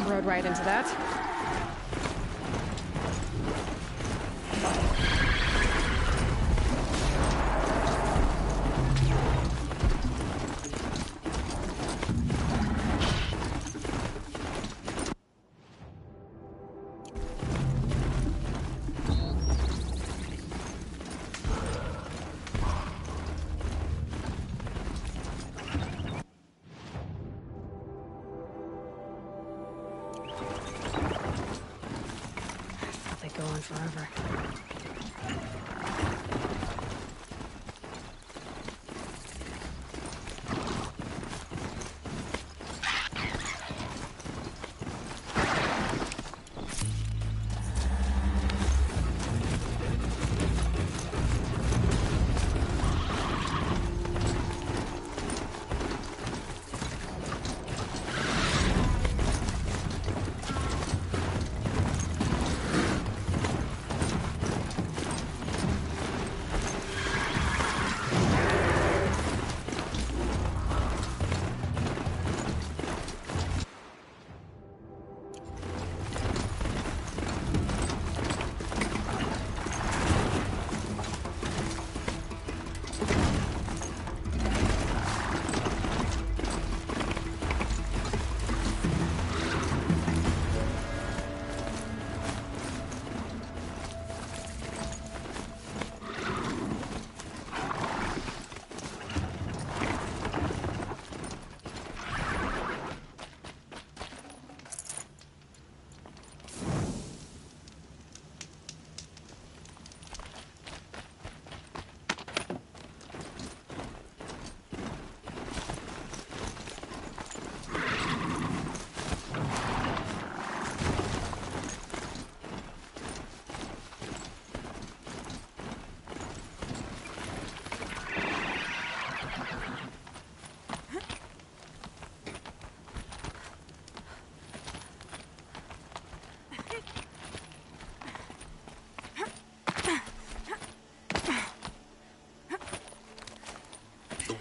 Rode right into that. Go on forever.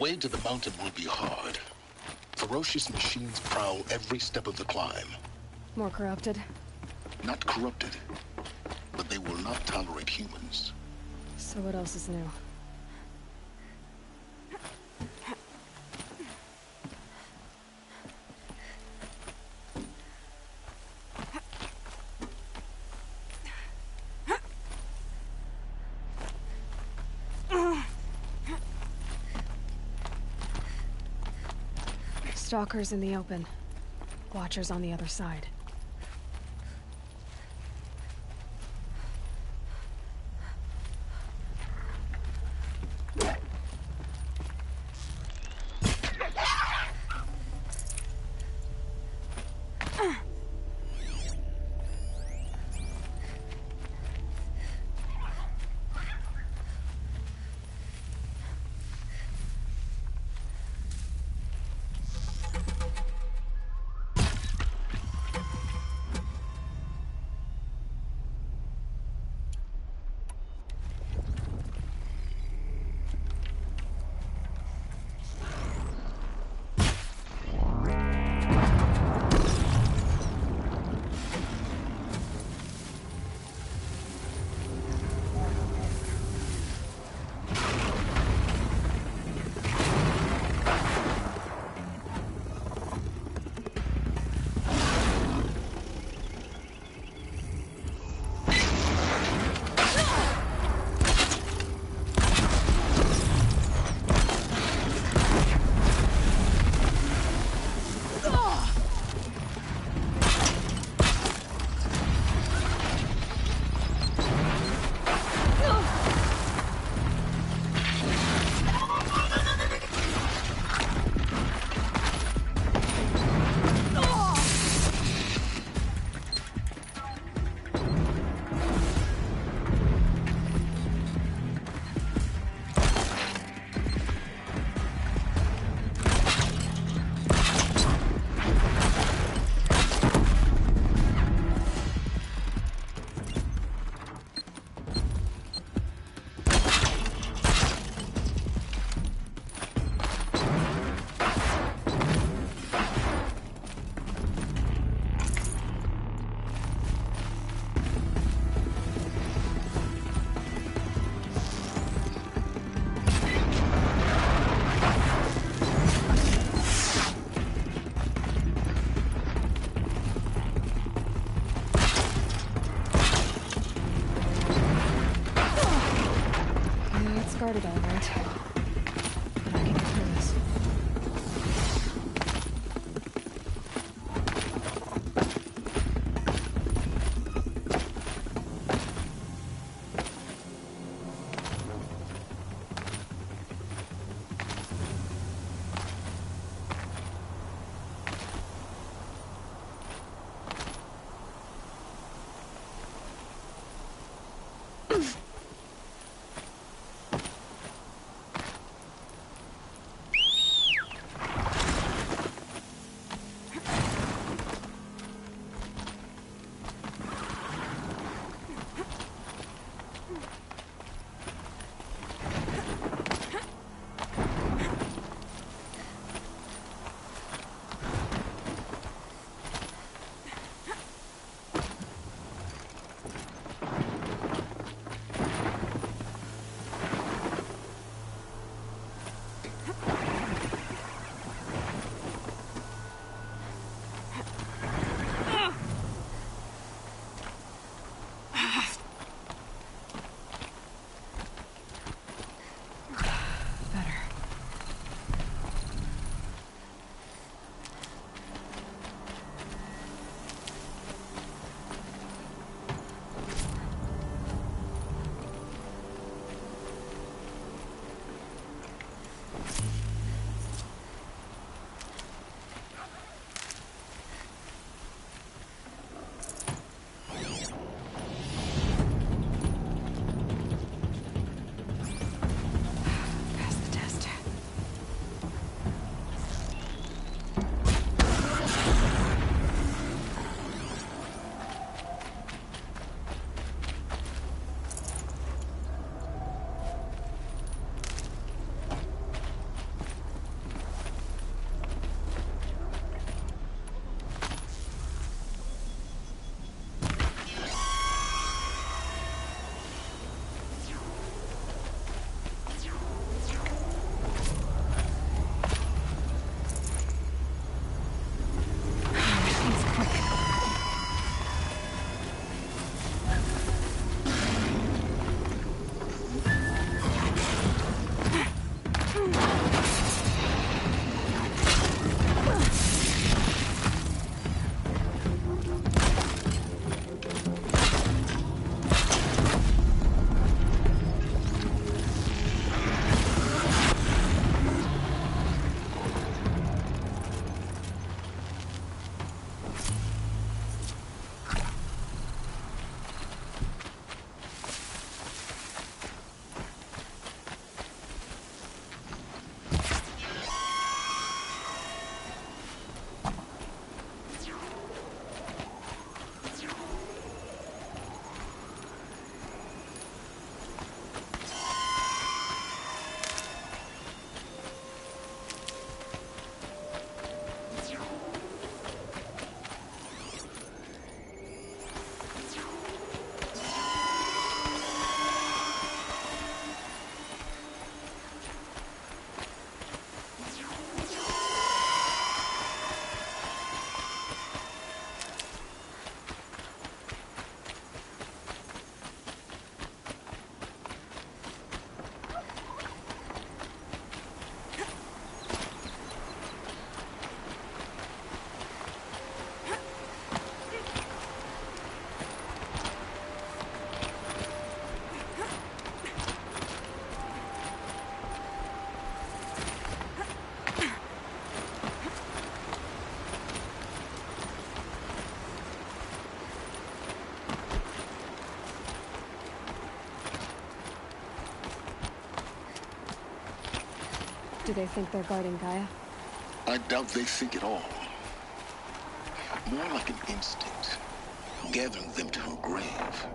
way to the mountain will be hard. Ferocious machines prowl every step of the climb. More corrupted? Not corrupted, but they will not tolerate humans. So what else is new? Stalkers in the open. Watchers on the other side. Guarded all right. But I can get through this. Do they think they're guarding Gaia? I doubt they think at all. More like an instinct, gathering them to her grave.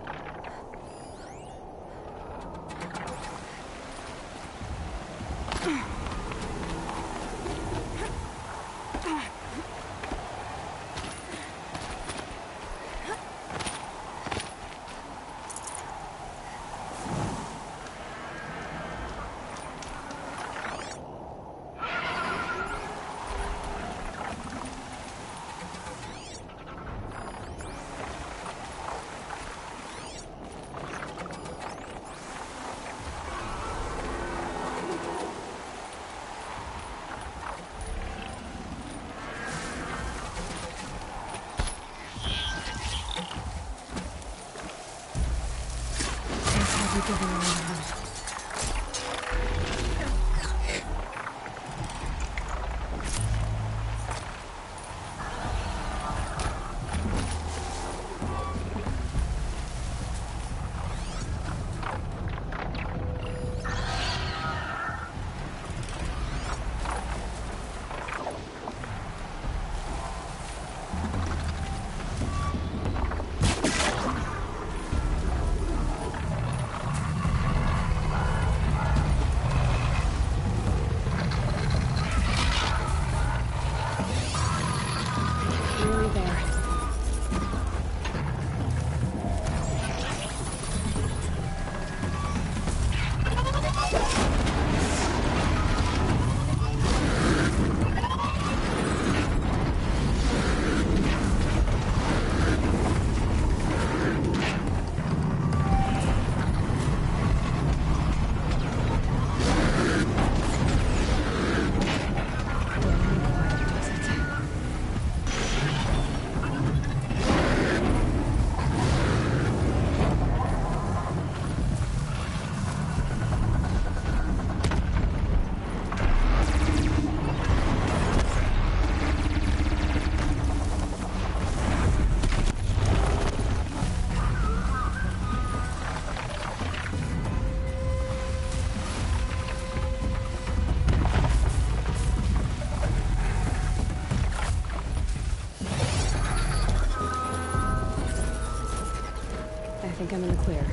I think I'm in the clear.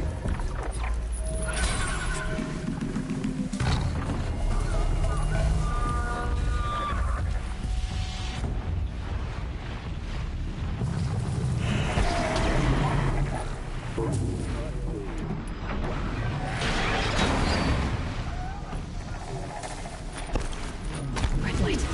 Red light.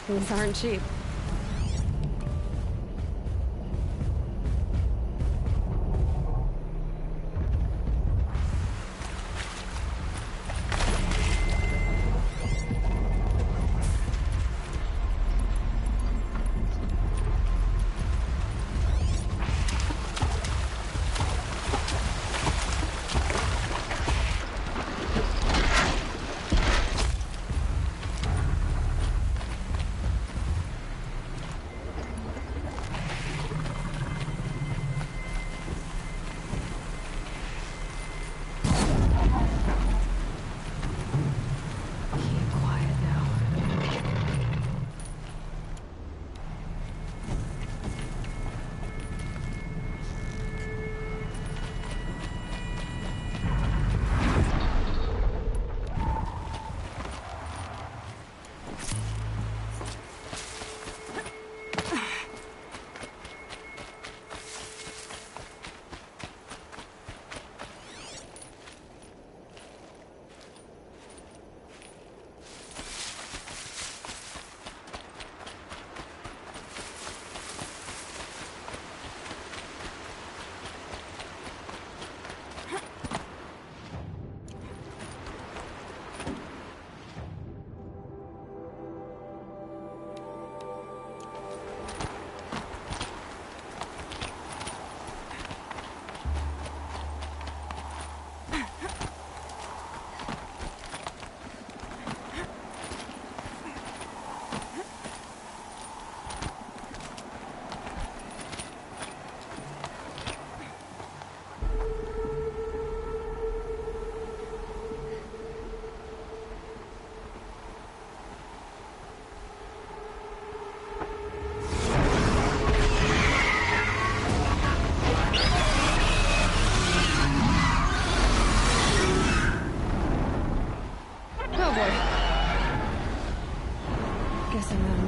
These aren't cheap.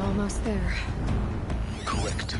almost there. Correct.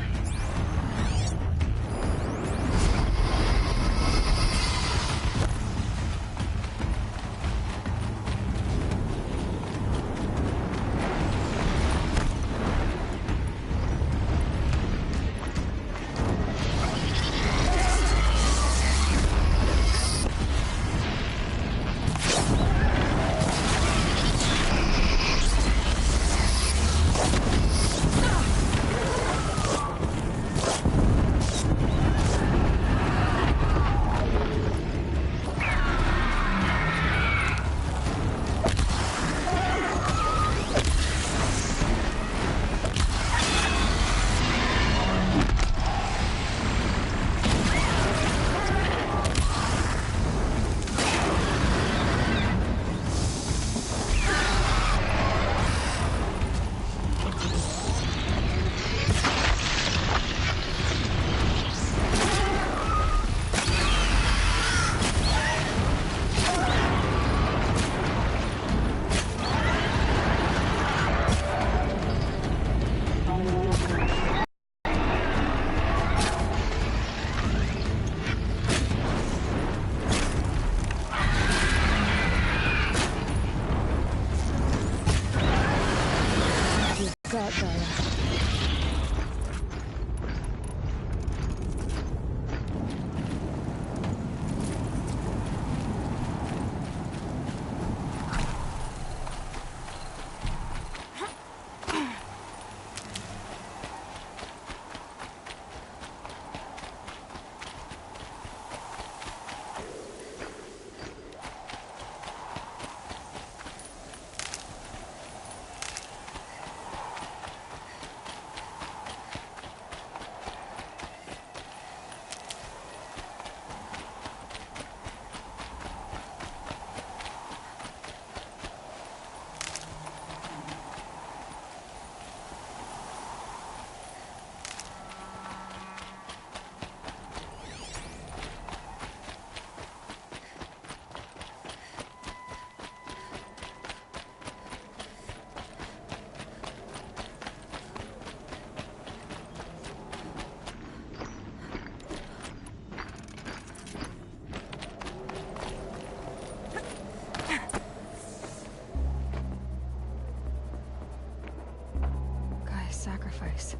Sacrifice.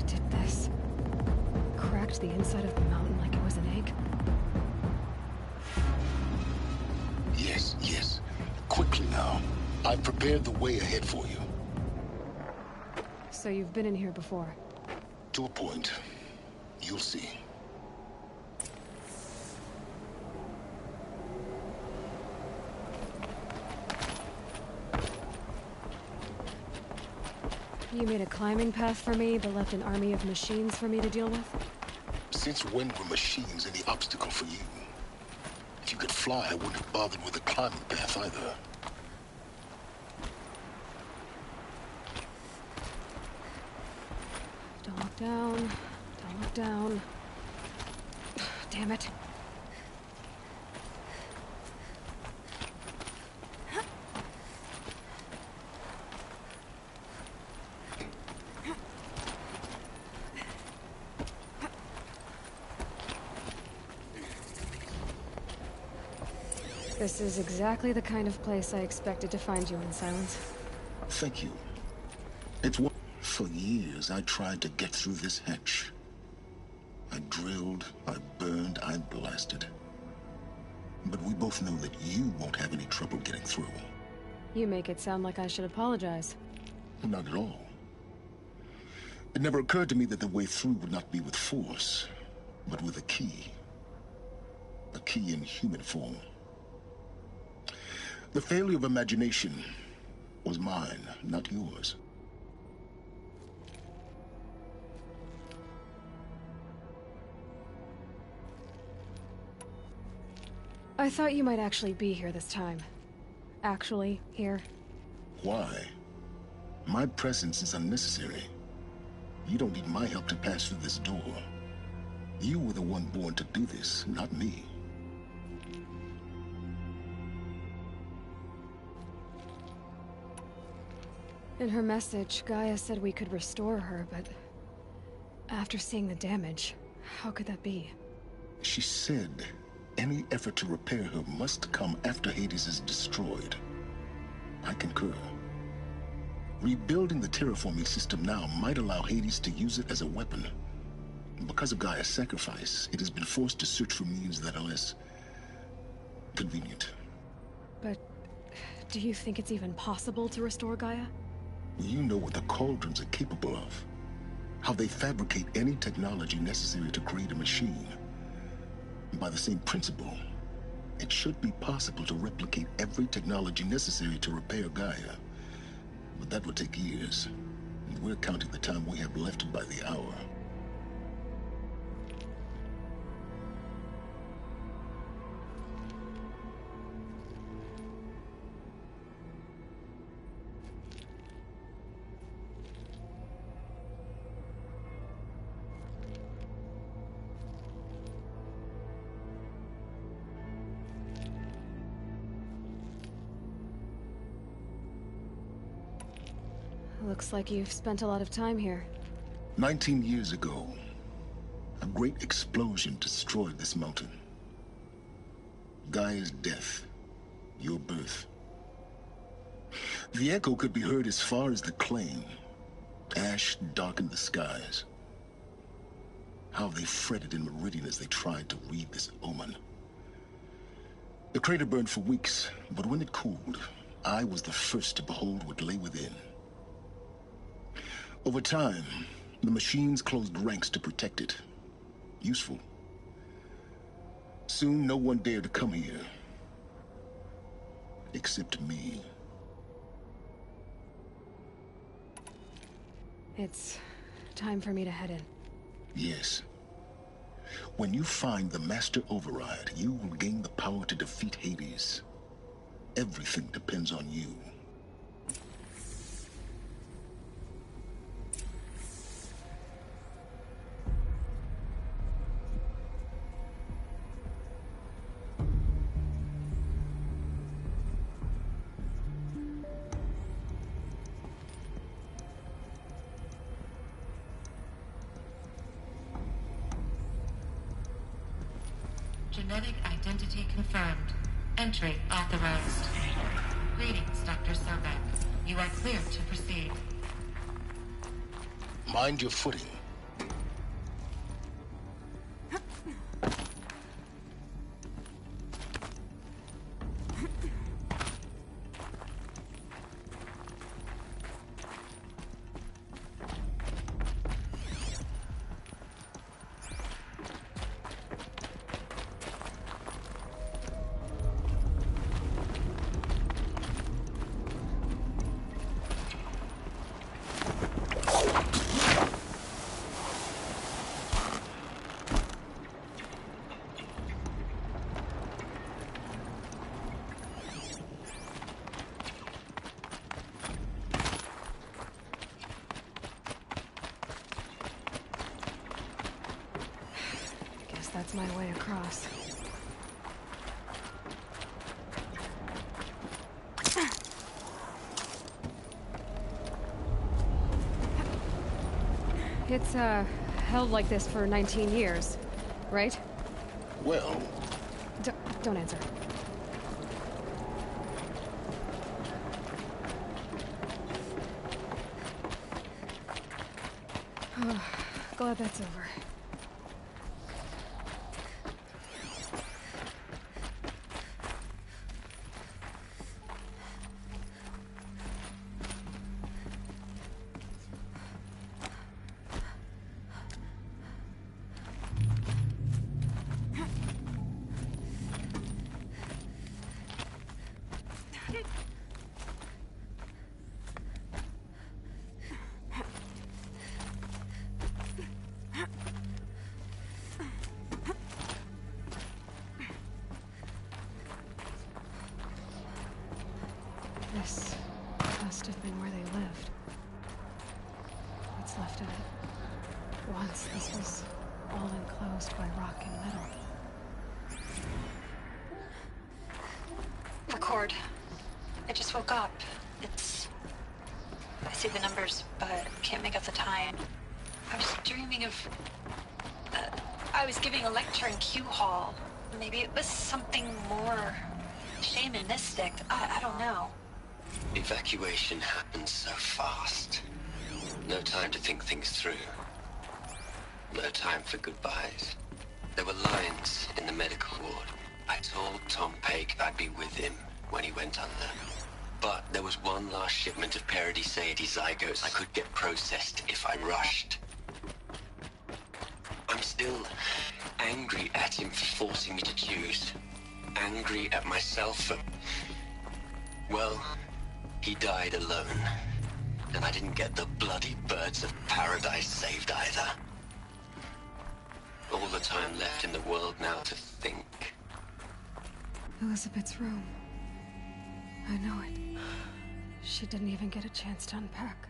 Did this. Cracked the inside of the mountain like it was an egg. Yes, yes. Quickly now. I've prepared the way ahead for you. So you've been in here before? To a point. You'll see. You made a climbing path for me, but left an army of machines for me to deal with? Since when were machines any obstacle for you? If you could fly, I wouldn't have bothered with a climbing path either. Don't look down. Don't look down. Damn it. This is exactly the kind of place I expected to find you in, Silence. Thank you. It's what... For years, I tried to get through this hatch. I drilled, I burned, I blasted. But we both know that you won't have any trouble getting through. You make it sound like I should apologize. Not at all. It never occurred to me that the way through would not be with force, but with a key. A key in human form. The failure of imagination was mine, not yours. I thought you might actually be here this time. Actually, here. Why? My presence is unnecessary. You don't need my help to pass through this door. You were the one born to do this, not me. In her message, Gaia said we could restore her, but after seeing the damage, how could that be? She said any effort to repair her must come after Hades is destroyed. I concur. Rebuilding the terraforming system now might allow Hades to use it as a weapon. Because of Gaia's sacrifice, it has been forced to search for means that are less convenient. But do you think it's even possible to restore Gaia? You know what the Cauldrons are capable of. How they fabricate any technology necessary to create a machine. By the same principle, it should be possible to replicate every technology necessary to repair Gaia. But that would take years. And we're counting the time we have left by the hour. Looks like you've spent a lot of time here. 19 years ago, a great explosion destroyed this mountain. Gaia's death, your birth. The echo could be heard as far as the claim. Ash darkened the skies. How they fretted in Meridian as they tried to read this omen. The crater burned for weeks, but when it cooled, I was the first to behold what lay within. Over time, the machines closed ranks to protect it. Useful. Soon, no one dared to come here. Except me. It's time for me to head in. Yes. When you find the Master Override, you will gain the power to defeat Hades. Everything depends on you. Genetic identity confirmed. Entry authorized. Greetings, Dr. Sobek. You are clear to proceed. Mind your footing. That's my way across. It's, held like this for 19 years, right? Well... Don't answer. Glad that's over. This must have been where they lived. What's left of it. Once this was all enclosed by rock and metal. Record. I just woke up. see the numbers, but can't make out the time. I was dreaming of... I was giving a lecture in Q Hall. Maybe it was something more shamanistic. I don't know. Evacuation happened so fast. No time to think things through. No time for goodbyes. There were lines in the medical ward. I told Tom Paik I'd be with him when he went under. But there was one last shipment of Paradiseidae zygotes I could get processed if I rushed. I'm still angry at him for forcing me to choose. Angry at myself for... Well, he died alone. And I didn't get the bloody birds of paradise saved either. All the time left in the world now to think. Elizabeth's room. I know it. She didn't even get a chance to unpack.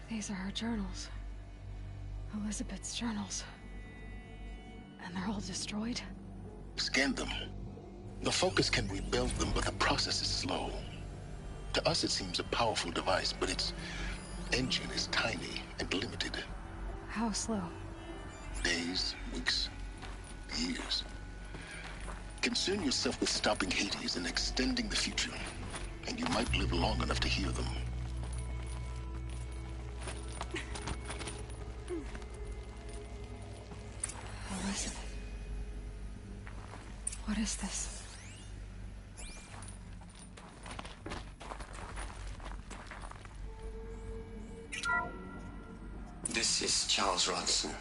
These are her journals. Elizabeth's journals. And they're all destroyed? Scan them. The Focus can rebuild them, but the process is slow. To us, it seems a powerful device, but its engine is tiny and limited. How slow? Days, weeks, years. Concern yourself with stopping Hades and extending the future, and you might live long enough to hear them. Elizabeth. What is this? This is Charles Ronson.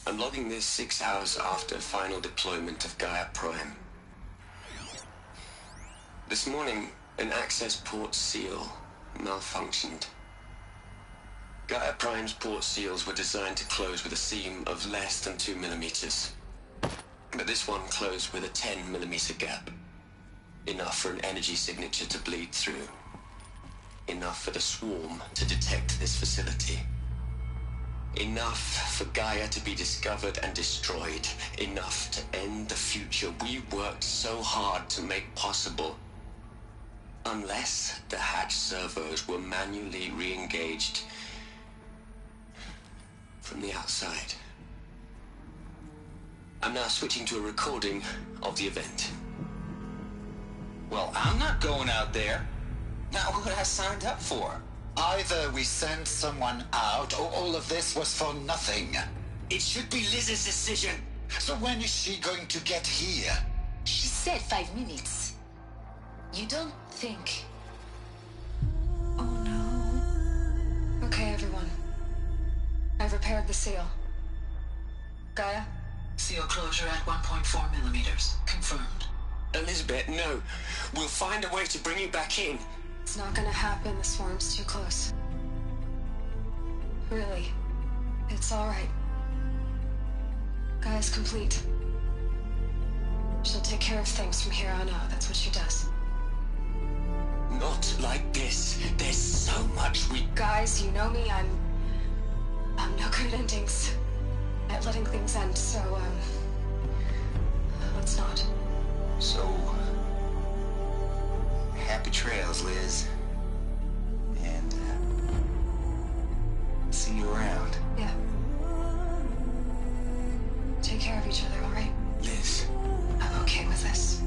I'm logging this 6 hours after final deployment of Gaia Prime. This morning, an access port seal malfunctioned. Gaia Prime's port seals were designed to close with a seam of less than 2 millimeters. But this one closed with a 10 millimeter gap. Enough for an energy signature to bleed through. Enough for the swarm to detect this facility. Enough for Gaia to be discovered and destroyed. Enough to end the future we worked so hard to make possible. Unless the hatch servos were manually re-engaged from the outside. I'm now switching to a recording of the event. Well, I'm not going out there. Not what I signed up for. Either we send someone out, or all of this was for nothing. It should be Liz's decision. So when is she going to get here? She said 5 minutes. You don't think... Oh no. Okay, everyone. I've repaired the seal. Gaia? Seal closure at 1.4 millimeters. Confirmed. Elizabeth, no. We'll find a way to bring you back in. It's not gonna happen. The swarm's too close. Really. It's alright. Gaia's complete. She'll take care of things from here on out. That's what she does. Not like this. There's so much we... Guys, you know me. I'm no good at endings. At letting things end, so, let's not. So... happy trails, Liz. And, see you around. Yeah. Take care of each other, alright? Liz. I'm okay with this.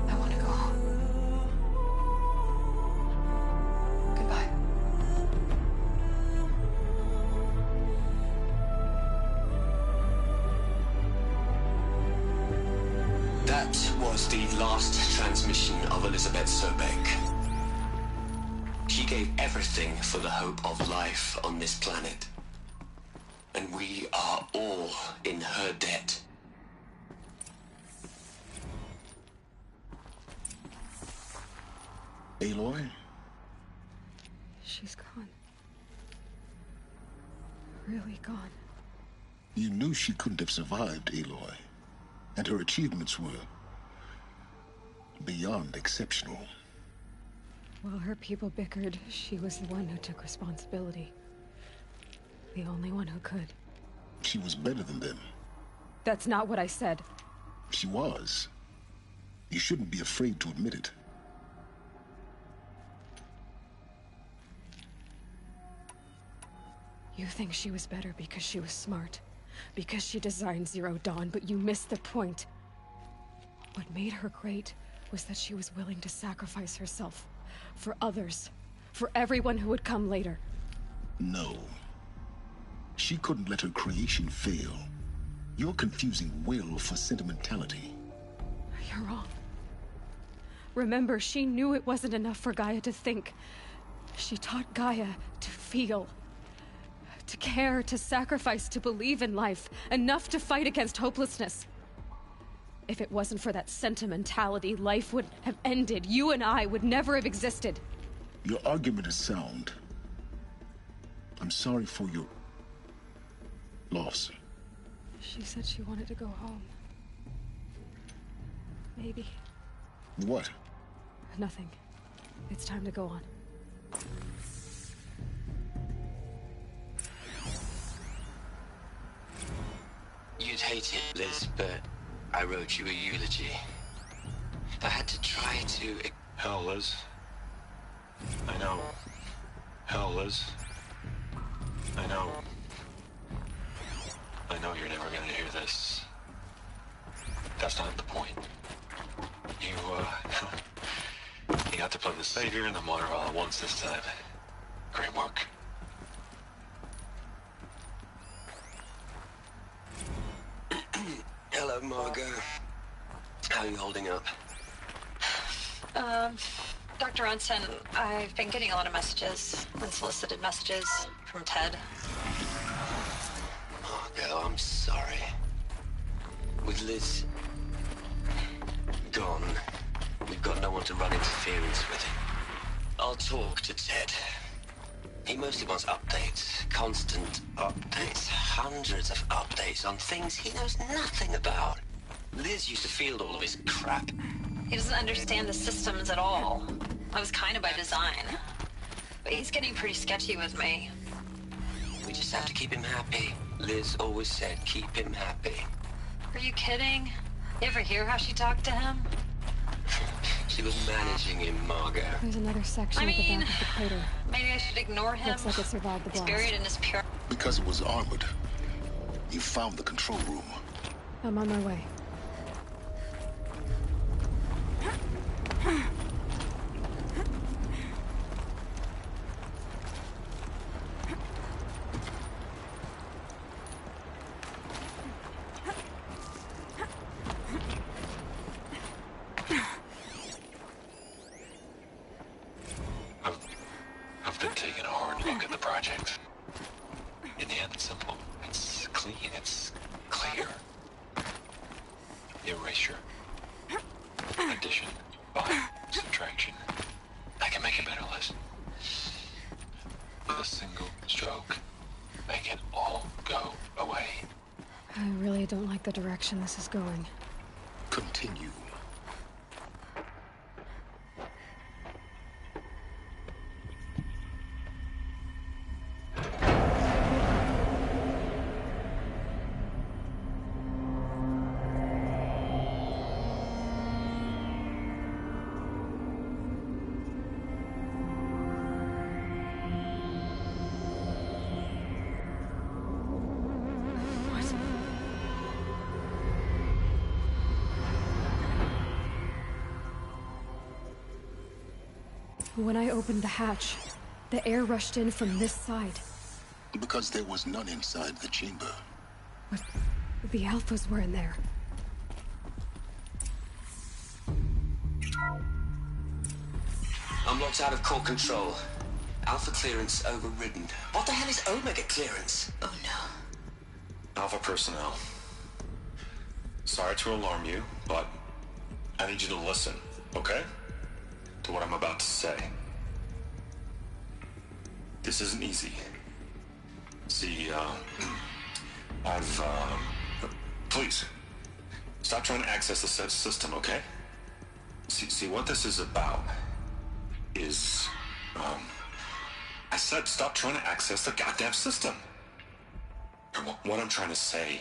I want to go home. Goodbye. That was the last transmission of Elizabeth Sobek. She gave everything for the hope of life on this planet. And we are all in her debt. Aloy? She's gone. Really gone. You knew she couldn't have survived, Aloy. And her achievements were beyond exceptional. While her people bickered, she was the one who took responsibility. The only one who could. She was better than them. That's not what I said. She was. You shouldn't be afraid to admit it. You think she was better because she was smart, because she designed Zero Dawn, but you missed the point. What made her great was that she was willing to sacrifice herself for others, for everyone who would come later. No. She couldn't let her creation fail. You're confusing will for sentimentality. You're wrong. Remember, she knew it wasn't enough for Gaia to think. She taught Gaia to feel, to care, to sacrifice, to believe in life, enough to fight against hopelessness. If it wasn't for that sentimentality, life would have ended. You and I would never have existed. Your argument is sound. I'm sorry for your loss. She said she wanted to go home. Maybe. What? Nothing. It's time to go on. You'd hate it, Liz, but I wrote you a eulogy. I had to try to... Hell, Liz. I know. Hell, Liz. I know. I know you're never gonna hear this. That's not the point. You got to play the savior and the martyr all at once this time. Great work. Hello, Margot. How are you holding up? Dr. Ronson, I've been getting a lot of messages, unsolicited messages from Ted. Margot, I'm sorry. With Liz gone, we've got no one to run interference with him. I'll talk to Ted. He mostly wants updates, constant updates, hundreds of updates on things he knows nothing about. Liz used to field all of his crap. He doesn't understand the systems at all. That was kind of by design. But he's getting pretty sketchy with me. We just have to keep him happy. Liz always said keep him happy. Are you kidding? You ever hear how she talked to him? She was managing him, Margot. There's another section at the back of the crater. Maybe I should ignore him. Looks like it survived the blast. He's buried in his pure... Because it was armored. You found the control room. I'm on my way. I've been taking a hard look at the project. In the end, it's simple. It's clean. It's clear. Erasure. Addition. By subtraction. I can make it better, Liz. With a single stroke, make it all go away. I really don't like the direction this is going. Continue. When I opened the hatch, the air rushed in from this side. Because there was none inside the chamber. But the Alphas were in there. I'm locked out of core control. Alpha clearance overridden. What the hell is Omega clearance? Oh no. Alpha personnel. Sorry to alarm you, but I need you to listen, okay? To what I'm about to say. This isn't easy. See, please, stop trying to access the system, okay? See, what this is about is, I said stop trying to access the goddamn system. And what I'm trying to say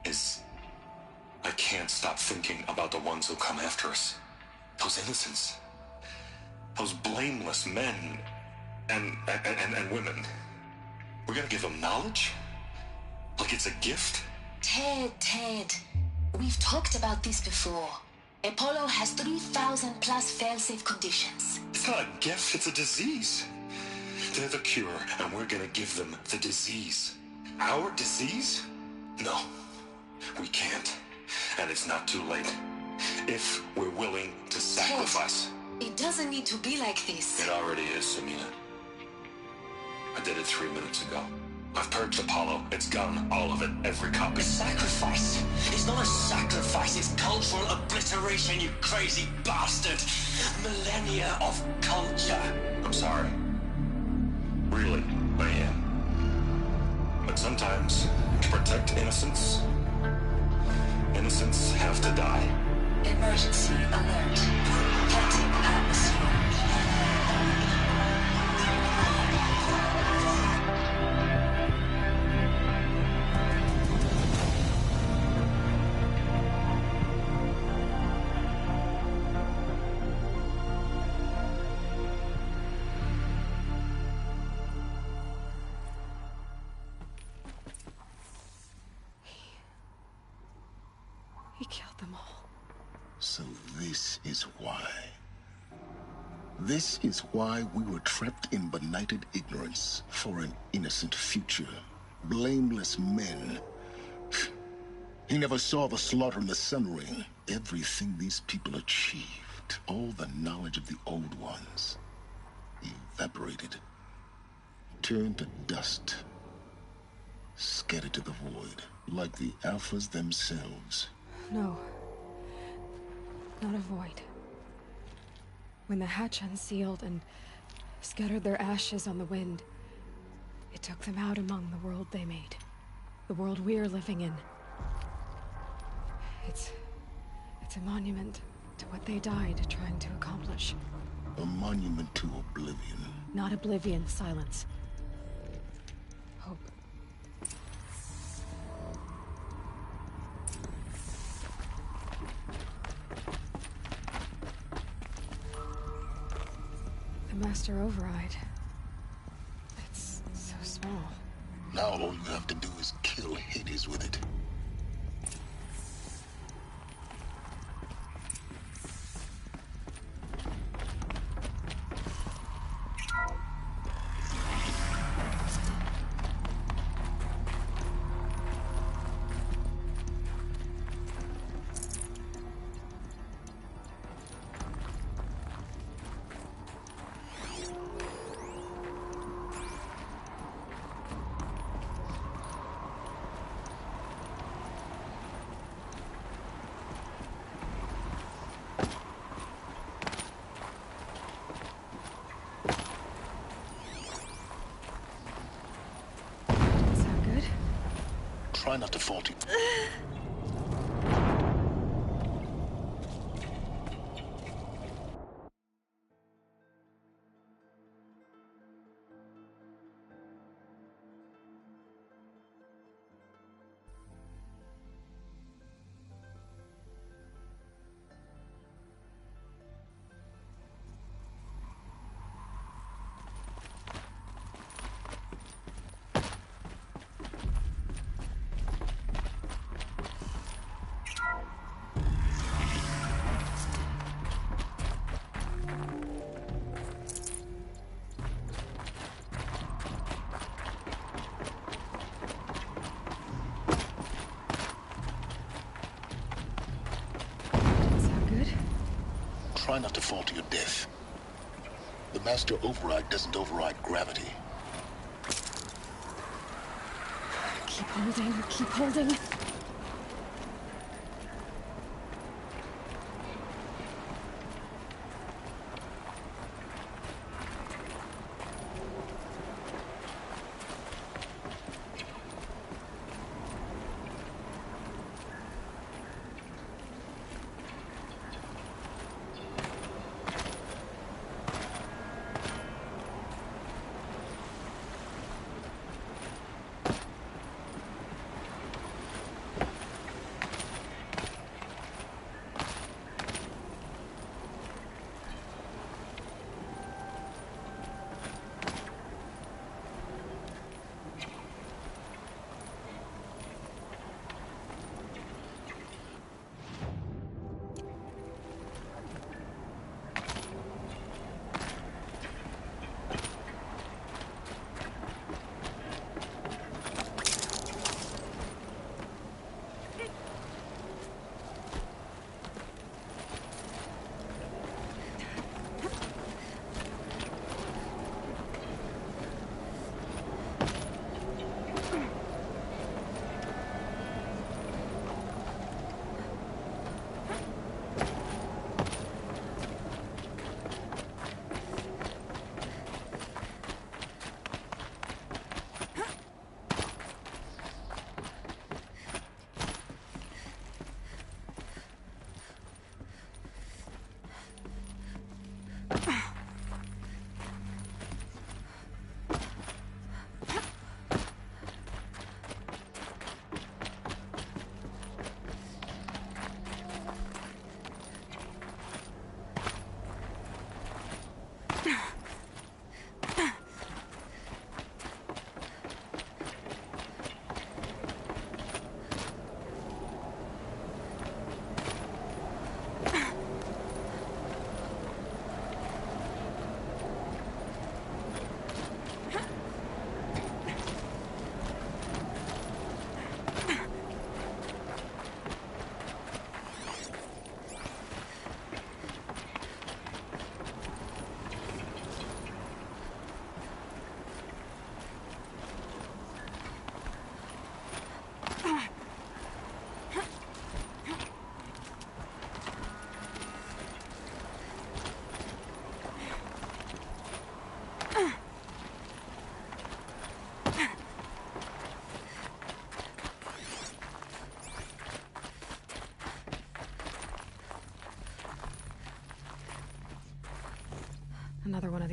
is, I can't stop thinking about the ones who come after us. Those innocents. Those blameless men and women. We're gonna give him knowledge? Like it's a gift? Ted. We've talked about this before. Apollo has 3,000 plus fail-safe conditions. It's not a gift, it's a disease. They're the cure, and we're gonna give them the disease. Our disease? No, we can't. And it's not too late. If we're willing to sacrifice. Ted, it doesn't need to be like this. It already is, Samina. I did it 3 minutes ago. I've purged Apollo. It's gone. All of it. Every copy. A sacrifice? It's not a sacrifice. It's cultural obliteration, you crazy bastard. Millennia of culture. I'm sorry. Really, I am. But sometimes, to protect innocence, innocents have to die. Emergency alert. Detecting atmosphere. He killed them all. So this is why. This is why we were trapped in benighted ignorance for an innocent future. Blameless men. He never saw the slaughter in the Sun Ring. Everything these people achieved, all the knowledge of the old ones, evaporated, turned to dust, scattered to the void, like the Alphas themselves. No. Not a void. When the hatch unsealed and scattered their ashes on the wind, it took them out among the world they made. The world we're living in. It's a monument to what they died trying to accomplish. A monument to oblivion. Not oblivion, silence. Hope. The Master Override. It's so small. Now all you have to do is kill Hades with it. Try not to falter. Try not to fall to your death. The Master Override doesn't override gravity. Keep holding, keep holding.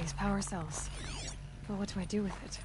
these power cells. But what do I do with it?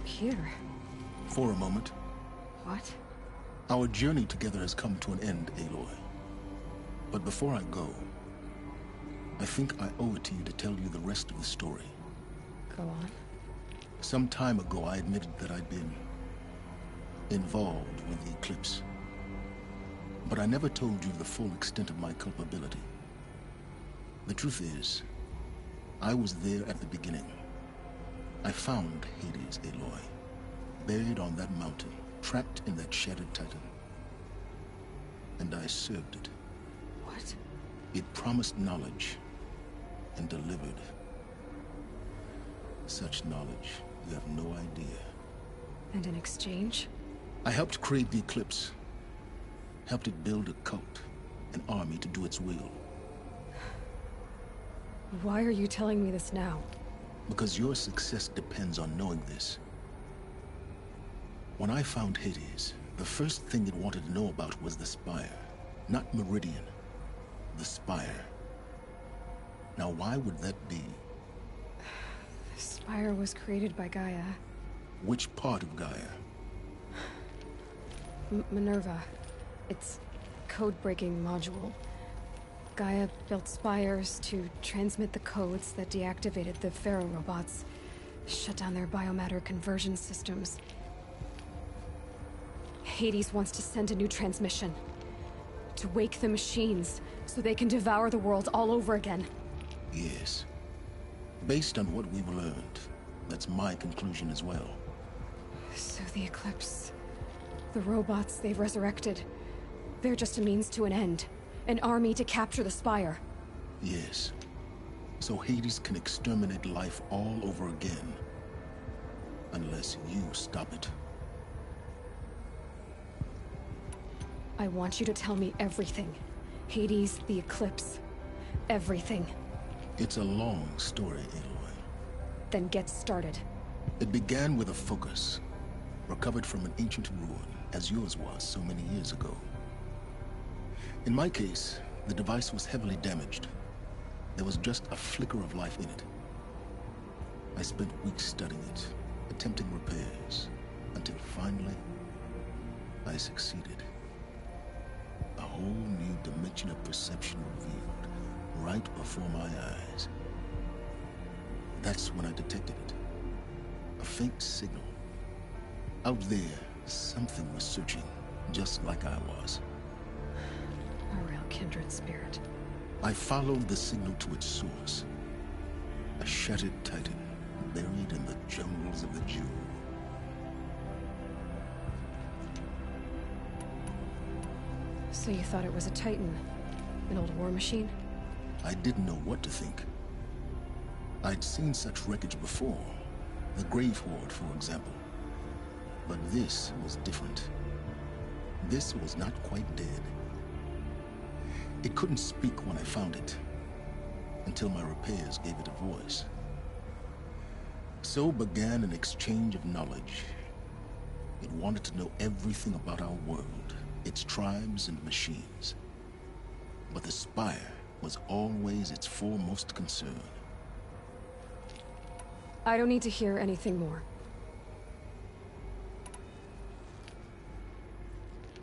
Here. For a moment. What? Our journey together has come to an end, Aloy. But before I go, I think I owe it to you to tell you the rest of the story. Go on. Some time ago, I admitted that I'd been involved with the eclipse. But I never told you the full extent of my culpability. The truth is, I was there at the beginning. I found Hades, Aloy, buried on that mountain, trapped in that shattered titan. And I served it. What? It promised knowledge and delivered. Such knowledge, you have no idea. And in exchange? I helped create the Eclipse. Helped it build a cult, an army to do its will. Why are you telling me this now? Because your success depends on knowing this. When I found Hades, the first thing it wanted to know about was the Spire. Not Meridian. The Spire. Now, why would that be? The Spire was created by Gaia. Which part of Gaia? Minerva. Its code-breaking module. Gaia built spires to transmit the codes that deactivated the Pharaoh robots, shut down their biomatter conversion systems. Hades wants to send a new transmission. To wake the machines, so they can devour the world all over again. Yes. Based on what we've learned, that's my conclusion as well. So the Eclipse... the robots they've resurrected... they're just a means to an end. An army to capture the Spire. Yes. So Hades can exterminate life all over again. Unless you stop it. I want you to tell me everything. Hades, the Eclipse. Everything. It's a long story, Aloy. Then get started. It began with a focus. Recovered from an ancient ruin, as yours was so many years ago. In my case, the device was heavily damaged. There was just a flicker of life in it. I spent weeks studying it, attempting repairs, until finally, I succeeded. A whole new dimension of perception revealed, right before my eyes. That's when I detected it. A faint signal. Out there, something was searching, just like I was. A real kindred spirit. I followed the signal to its source. A shattered titan, buried in the jungles of the Jew. So you thought it was a titan? An old war machine? I didn't know what to think. I'd seen such wreckage before. The Grave Horde, for example. But this was different. This was not quite dead. It couldn't speak when I found it, until my repairs gave it a voice. So began an exchange of knowledge. It wanted to know everything about our world, its tribes and machines. But the Spire was always its foremost concern. I don't need to hear anything more.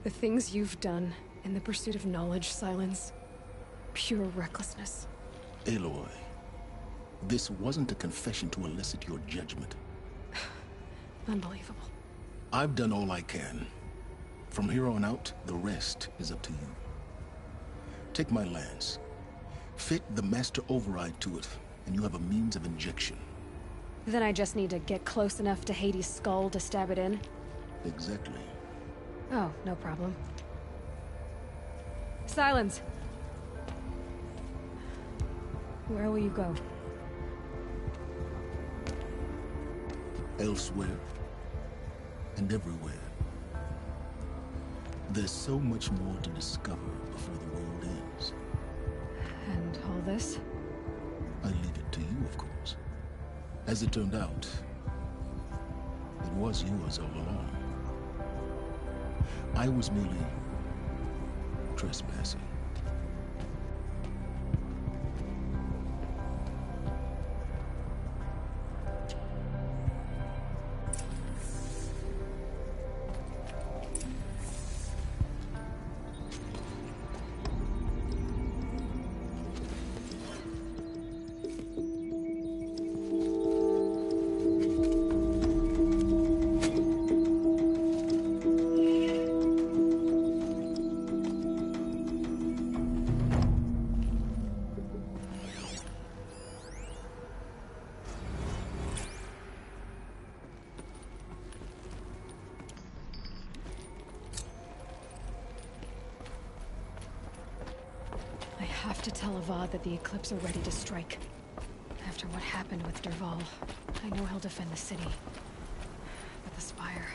The things you've done in the pursuit of knowledge, Silence, pure recklessness. Aloy, this wasn't a confession to elicit your judgment. Unbelievable. I've done all I can. From here on out, the rest is up to you. Take my lance. Fit the master override to it, and you have a means of injection. Then I just need to get close enough to Hades' skull to stab it in? Exactly. Oh, no problem. Silence! Where will you go? Elsewhere. And everywhere. There's so much more to discover before the world ends. And all this? I leave it to you, of course. As it turned out, it was yours all along. I was merely trespassing. I have to tell Avad that the Eclipse are ready to strike. After what happened with Dervahl, I know he'll defend the city. But the Spire...